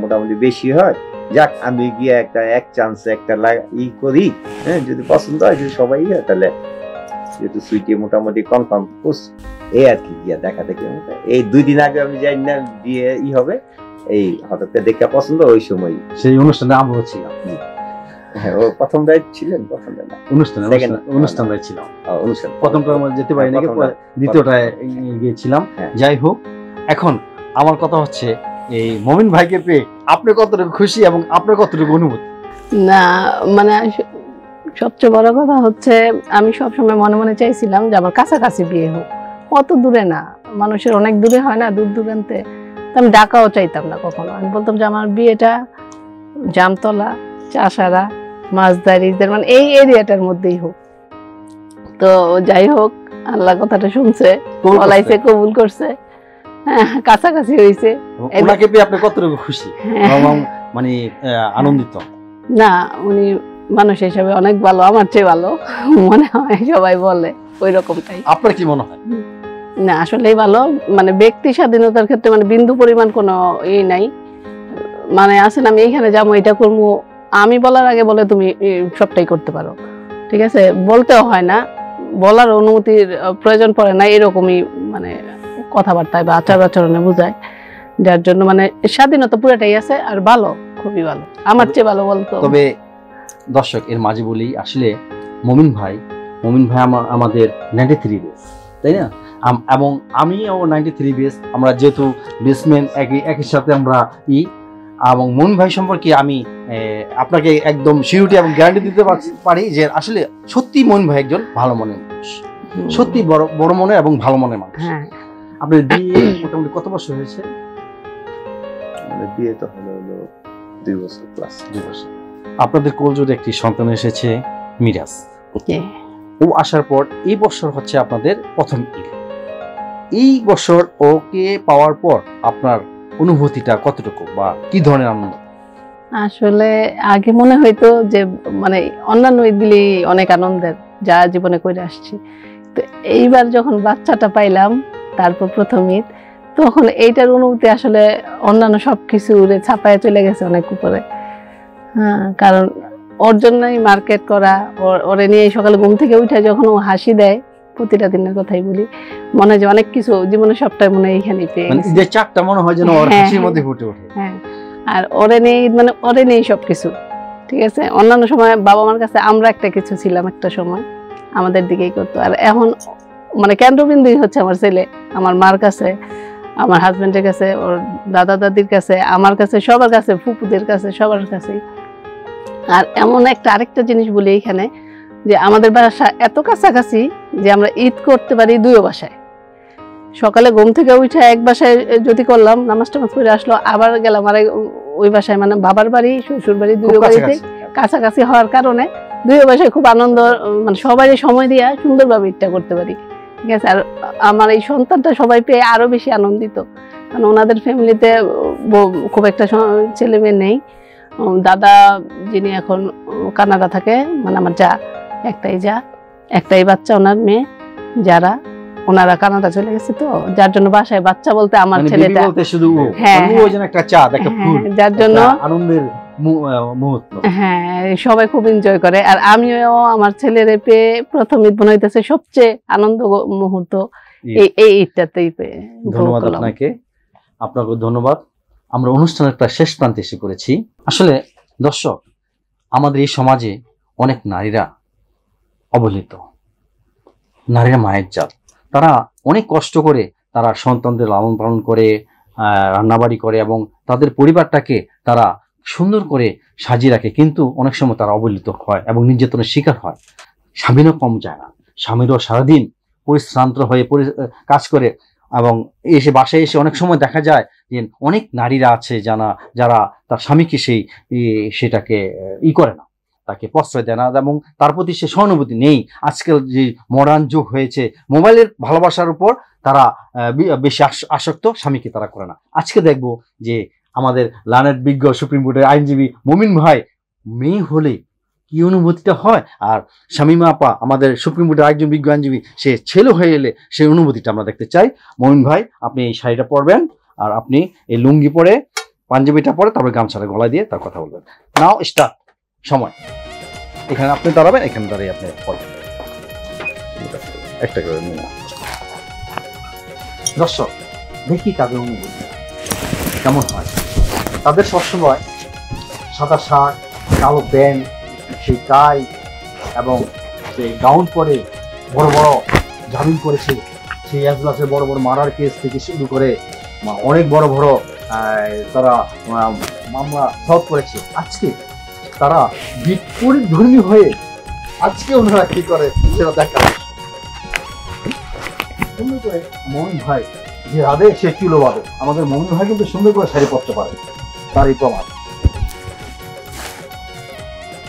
মোটামুটি বেশি হয়, যাক আমি গিয়ে এক চান্সে একটা করি, হ্যাঁ যদি পছন্দ হয় যদি সবাই তাহলে যেহেতু সুইটি মোটামুটি কনফার্ম করছি, এই আর কি গিয়া দেখা দেখি। এই 2 দিন আগে আমি জানি না বিয়ে হবে, এই হঠাৎ দেখে পছন্দ, ওই সময় সেই অনুষ্ঠানে আমরা ছিলাম। হ্যাঁ, ও প্রথম রাইড ছিলেন, প্রথম না অনুষ্ঠান ছিলাম, অনুষ্ঠান প্রথমটা আমরা যেতে পারি না, দ্বিতীয়টায় গিয়েছিলাম। যাই হোক, এখন আমার কথা হচ্ছে এই মমিন ভাইকে পেয়ে আপনি কতটুকু খুশি এবং আপনার কতটুকু অনুভূতি? না মানে সবচেয়ে বড় কথা হচ্ছে আমি সবসময় মনে মনে চাইছিলাম যে আমার কাছাকাছি বিয়ে হোক, অত দূরে না, মানুষের অনেক দূরে হয় না, দূর দূরান্তে। আমি ঢাকাও চাইতাম না কখনো, আমি বলতাম যে আমার বিয়েটা জামতলা, চাষারা, মাঝদারিদের মানে এই এরিয়াটার মধ্যেই হোক। তো যাই হোক, আল্লাহ কথাটা শুনছে, বলাইছে, কবুল করছে, কাছাকাছি হয়েছে। ওনাকে পেয়ে আপনি কতটুকু খুশি মানে আনন্দিত? না, উনি মানুষ হিসাবে অনেক ভালো, আমার চেয়ে ভালো মনে হয়, সবাই বলে ওই রকমটাই। আপনার কি মনে হয়? না আসলেই ভালো, মানে ব্যক্তি স্বাধীনতার ক্ষেত্রে মানে বিন্দু পরিমাণ কোনো নাই, মানে আসেন আমি এইখানে যাবো এটা করবো, আমি বলার আগে বলে তুমি সবটাই করতে পারো, ঠিক আছে, বলতেও হয় না, বলার অনুমতির প্রয়োজন পড়ে না, এরকমই মানে কথাবার্তায় বা আচার আচরণে বোঝায়, যার জন্য মানে স্বাধীনতা পুরোটাই আছে, আর ভালো, খুবই ভালো, আমার চেয়ে ভালো বলতো। তবে দর্শক এর মাঝে বলি, আসলে মমিন ভাই আমাদের 93 বেস, তাই না? এবং আমিও 93 বেস, আমরা যেহেতু বেসমেন্ট একই সাথে আমরা এবং মমিন ভাই সম্পর্কে আমি আপনাকে একদম সিউরিটি এবং গ্যারান্টি দিতে পারি যে আসলে সত্যি মমিন ভাই একজন ভালো মনের মানুষ, সত্যি বড় মনের এবং ভালো মনের মানুষ। আপনার বিয়ে মোটামুটি কত বছর হয়েছে? বিয়ে তো হলো 2 বছর প্লাস। 2 বছর। আপনাদের কোলজোড়ে একটি সন্তান এসেছে, মিরাজ। ও আসার পর এই বছর হচ্ছে আপনাদের প্রথম ঈদ। এই বছর ওকে পাওয়ার পর আপনার অনুভূতিটা কতটুকু বা কি ধরনের আনন্দ? আসলে আগে মনে হইতো যে মানে অন্যান্য ঈদগুলি অনেক আনন্দের, যা জীবনে করে আসছি, তো এইবার যখন বাচ্চাটা পাইলাম, তারপর প্রথম ঈদ, তখন এইটার অনুভূতি আসলে অন্যান্য সবকিছু উড়ে ছাপায় চলে গেছে অনেক উপরে। হ্যাঁ, কারণ ওর জন্যই মার্কেট করা, ওরে নিয়ে সকালে ঘুম থেকে উঠে যখন ও হাসি দেয়, প্রতিটা দিনের কথাই বলি, মনে হয় যে অনেক কিছু জীবনে সবটাই মনে হয় এইখানেই পেয়ে গেছি, যে চারটা মনে হয় যেন ওর হাসির মধ্যে ফুটে ওঠে। হ্যাঁ, আর ওরে নেই মানে ওরে নেই সবকিছু, ঠিক আছে। অন্যান্য সময় বাবা মার কাছে আমরা একটা কিছু ছিলাম, একটা সময় আমাদের দিকেই করতো, আর এখন মানে কেন্দ্রবিন্দুই হচ্ছে আমার ছেলে, আমার মার কাছে, আমার হাজবেন্ডের কাছে, ওর দাদা দাদির কাছে, আমার কাছে, সবার কাছে, ফুপুদের কাছে, সবার কাছেই। আর এমন একটা আরেকটা জিনিস বলি এইখানে, যে আমাদের বাসা এত কাছাকাছি যে আমরা ঈদ করতে পারি 2 বাসায়। সকালে ঘুম থেকে উঠে এক বাসায় যদি করলাম, নামাজ টামাজ করে আসলো, আবার গেলাম আর ওই বাসায়, মানে বাবার বাড়ি শ্বশুর বাড়ি 2 বাড়িতে কাছাকাছি হওয়ার কারণে 2 বাসায় খুব আনন্দ, মানে সবারই সময় দিয়ে সুন্দরভাবে ঈদটা করতে পারি, ঠিক আছে। আর আমার এই সন্তানটা সবাই পেয়ে আরো বেশি আনন্দিত, কারণ ওনাদের ফ্যামিলিতে খুব একটা ছেলে মেয়ে নেই। দাদা যিনি এখন কানাডা থাকে, মানে আমার একটাই বাচ্চা, ওনার মেয়ে যারা, ওনারা কানাডা চলে গেছে, তো যার জন্য বাসায় বাচ্চা বলতে আমার ছেলেটা, যার জন্য আনন্দের মুহূর্ত, হ্যাঁ, সবাই খুব এনজয় করে। আর আমিও আমার ছেলের পেয়ে প্রথম ঈদ বানাইতেছে সবচেয়ে আনন্দ মুহূর্ত এই ঈদটাতেই পেয়ে। ধন্যবাদ আপনাকে ধন্যবাদ। আমরা অনুষ্ঠানের প্রায় শেষ প্রান্তে এসে পড়েছি। আসলে দর্শক, আমাদের এই সমাজে অনেক নারীরা অবহেলিত, নারীরা মায়ের জাত। তারা অনেক কষ্ট করে তারা সন্তানদের লালন পালন করে, রান্নাবাড়ি করে এবং তাদের পরিবারটাকে তারা সুন্দর করে সাজিয়ে রাখে, কিন্তু অনেক সময় তারা অবহেলিত হয় এবং নির্যাতনের শিকার হয়। স্বামীরও কম যায় না, স্বামীরও সারাদিন পরিশ্রান্ত হয়ে কাজ করে এবং এসে বাসায় এসে অনেক সময় দেখা যায় যে অনেক নারীরা আছে যারা তার স্বামীকে সেটাকে করে না, তাকে প্রশ্রয় দেয় না এবং তার প্রতি সে সহানুভূতি নেই। আজকাল যে মডার্ন যুগ হয়েছে, মোবাইলের ভালোবাসার উপর তারা বেশি আসক্ত, স্বামীকে তারা করে না। আজকে দেখব যে আমাদের লার্নেড বিজ্ঞ সুপ্রিম কোর্টের আইনজীবী মমিন ভাই, মেয়ে হলে কি অনুভূতিটা হয়, আর শামীমা আপা আমাদের সুপ্রিম কোর্টের একজন বিজ্ঞ আইনজীবী, সে ছেলে হয়ে এলে সেই অনুভূতিটা আমরা দেখতে চাই। মমিন ভাই, আপনি এই শাড়িটা পরবেন আর আপনি এই লুঙ্গি পরে, পাঞ্জাবিটা পরে, তারপরে গামছাটা গলায় দিয়ে তার কথা বলবেন। নাও স্টার্ট। সময় এখানে আপনি দাঁড়াবেন, এখানে দাঁড়িয়ে আপনি পড়বেন। একটা করে নিন। দর্শক, দেখি তাদের অনুভূতি কেমন হয়। তাদের সবসময় সাদা শার্ট, কালো প্যান্ট, সেই টাই এবং সেই গাউন পরে, বড় বড় জামিন করেছে, সেই এজলাসে বড় বড় মারার কেস থেকে শুরু করে অনেক বড় বড় তারা মামলা সলভ করেছে। আজকে তারা বিপরীত ধর্মী হয়ে আজকে ওনারা কি করে সেটা দেখা সুন্দর করে। মমিন ভাই যে রাধে সে কিলো বাদে, আমাদের মমিন ভাই কিন্তু সুন্দর করে শাড়ি পরতে পারে, তার এই প্রমাণ।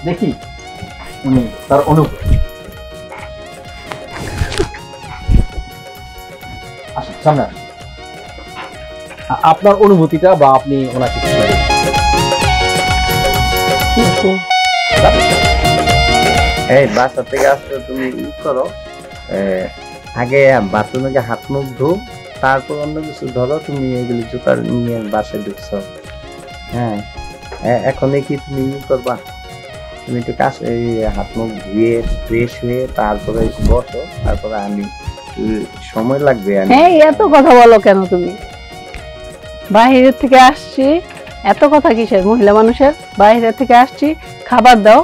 দেখি উনি তার অনুভূতি। আসুন সামনে আসুন, আপনার অনুভূতিটা বা আপনি ওনাকে এই বাসা থেকে আসলে তুমি করো, আগে বাথরুমে হাত মুখ ধো, তারপর অন্য কিছু ধরো। তুমি এগুলি জুতা নিয়ে বাসায় ঢুকছো, হ্যাঁ এখনই কি তুমি করবা? তুমি একটু কাজ এই হাত মুখ ধুয়ে ফ্রেশ হয়ে তারপরে বসো, তারপরে আমি সময় লাগবে। এত কথা বলো কেন তুমি? বাইরের থেকে আসছি, এত কথা কিসের? মহিলা মানুষের বাইরে থেকে আসছি, খাবার দাও,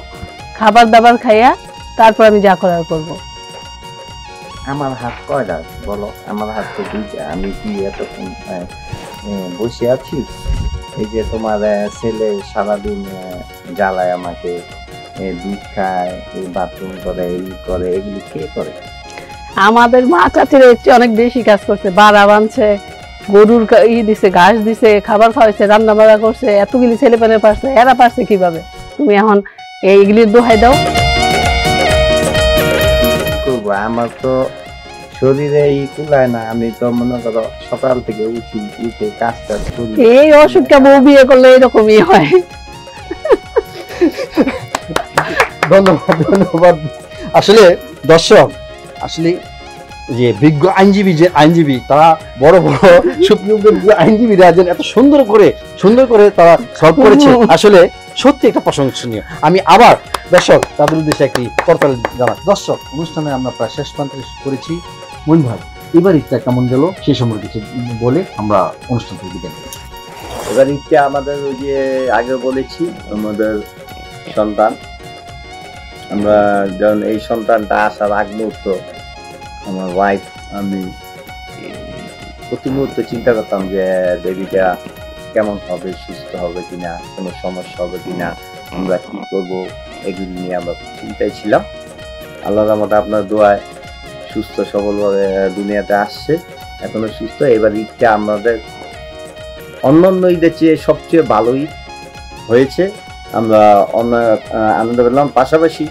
খাবার দাবার খাইয়া তারপর আমি যা করার করবো। আমার হাত কয়টা বলো? আমার হাত তো দুইটা। আমি কি এতক্ষণ বসে আছি? এই যে তোমার ছেলে সারাদিন জ্বালায় আমাকে, দুধ খায়, এই বাথরুম করে, এই করে, এগুলি কে করে? আমাদের মা চাচিরা অনেক বেশি কাজ করছে, বাড়া বানছে, গরুর দিছে, ঘাস দিছে, খাবার খাওয়াইছে, রান্না বাড়া করছে, এতগুলি ছেলে পেলে পারছে, এরা পারছে কিভাবে? তুমি এখন এইগুলির দোহাই দাও। করবো, আমার তো শরীরে কুলায় না। আমি তো মনে করো সকাল থেকে উঠে কাজ করি। এই অসুখটা বউ বিয়ে করলে এরকমই হয়। ধন্যবাদ, ধন্যবাদ। আসলে দর্শক, আসলে যে বিজ্ঞ আইনজীবী তারা বড় বড় সুপ্রিম কোর্টের আইনজীবীরা এত সুন্দর করে তারা সলভ করেছে, আসলে সত্যি একটা প্রশংসনীয়। আমি আবার দর্শক তাদের উদ্দেশ্যে একটি করতালি জানাচ্ছি। দর্শক, অনুষ্ঠানে আমরা প্রায় শেষ প্রান্তে করেছি। মইন ভাই, এবার ঈদটা কেমন গেল সেই সম্পর্কে কিছু বলে আমরা অনুষ্ঠান থেকে বিদায় নেব। এবার ঈদটা আমাদের ওই যে আগে বলেছি, আমাদের সন্তান, আমরা যখন এই সন্তানটা আসার আগ মুহূর্ত আমার ওয়াইফ, আমি প্রতি মুহূর্তে চিন্তা করতাম যে বেবিটা কেমন হবে, সুস্থ হবে কিনা, কোনো সমস্যা হবে কিনা, আমরা কি করবো, এগুলি নিয়ে আমরা চিন্তায় ছিলাম। আল্লাহর রহমতে আপনার দোয়ায় সুস্থ সবলভাবে দুনিয়াতে আসছে, এখনো সুস্থ। এবার ঈদটা আমাদের অন্যান্য ঈদের চেয়ে সবচেয়ে ভালো ঈদ হয়েছে, আমরা আনন্দ পেলাম। পাশাপাশি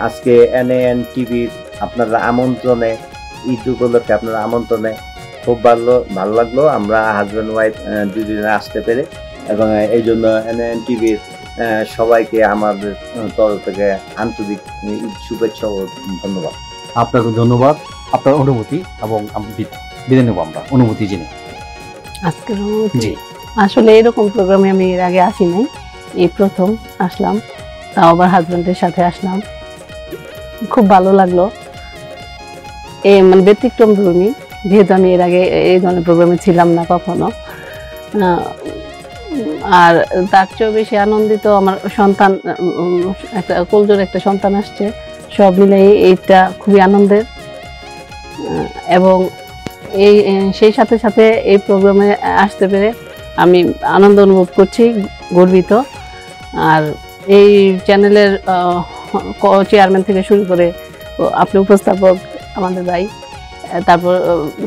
আজকে NAN টিভির আপনারা আমন্ত্রণে, ঈদ উপলক্ষে আপনারা আমন্ত্রণে খুব ভালো লাগলো। আমরা হাজব্যান্ড ওয়াইফ দুজনে আসতে পেরে, এবং এই জন্য NAN টিভির সবাইকে আমাদের তরফ থেকে আন্তরিক শুভেচ্ছা ও ধন্যবাদ। আপনাকে ধন্যবাদ, আপনার অনুভূতি, এবং বিদায় নেব আমরা অনুভূতি জেনে। আজকের অনুভূতি আসলে এরকম প্রোগ্রামে আমি এর আগে আসি নাই, এই প্রথম আসলাম, তাও আবার হাজবেন্ডের সাথে আসলাম। খুব ভালো লাগলো, মানে ব্যতিক্রম ধর্মী, যেহেতু আমি এর আগে এই ধরনের প্রোগ্রামে ছিলাম না কখনো। আর তার চেয়েও বেশি আনন্দিত আমার সন্তান, একটা কোলজোর একটা সন্তান আসছে। সব মিলে এইটা খুবই আনন্দের। এবং এই সেই সাথে সাথে এই প্রোগ্রামে আসতে পেরে আমি আনন্দ অনুভব করছি, গর্বিত। আর এই চ্যানেলের চেয়ারম্যান থেকে শুরু করে আপনি উপস্থাপক আমাদের ভাই, তারপর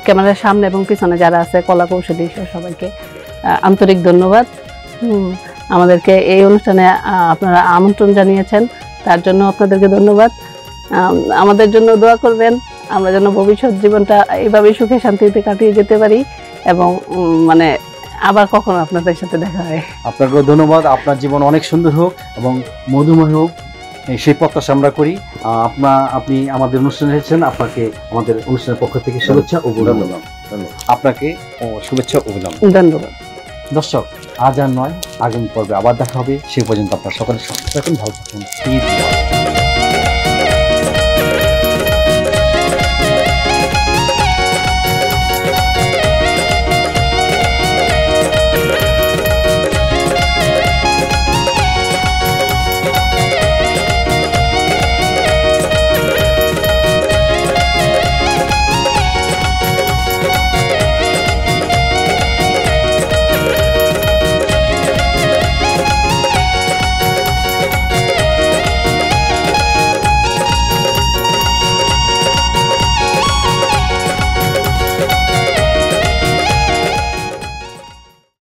ক্যামেরার সামনে এবং পিছনে যারা আছে কলা কৌশলী সবাইকে আন্তরিক ধন্যবাদ। আমাদেরকে এই অনুষ্ঠানে আপনারা আমন্ত্রণ জানিয়েছেন, তার জন্য আপনাদেরকে ধন্যবাদ। আমাদের জন্য দোয়া করবেন, আমরা যেন ভবিষ্যৎ জীবনটা এইভাবে সুখে শান্তিতে কাটিয়ে যেতে পারি এবং মানে আবার কখনো আপনাদের সাথে দেখা হয়। আপনাকেও ধন্যবাদ। আপনার জীবন অনেক সুন্দর হোক এবং মধুময় হোক, সেই প্রত্যাশা আমরা করি। আপনি আমাদের অনুষ্ঠানে এসেছেন, আপনাকে আমাদের অনুষ্ঠানের পক্ষ থেকে শুভেচ্ছা ও অভিনন্দন। আপনাকে শুভেচ্ছা ও অভিনন্দন। ধন্যবাদ। দর্শক, আজ আর নয়, আগামী পর্বে আবার দেখা হবে। সে পর্যন্ত আপনার সকলে সুস্থ থাকুন, ভালো থাকুন।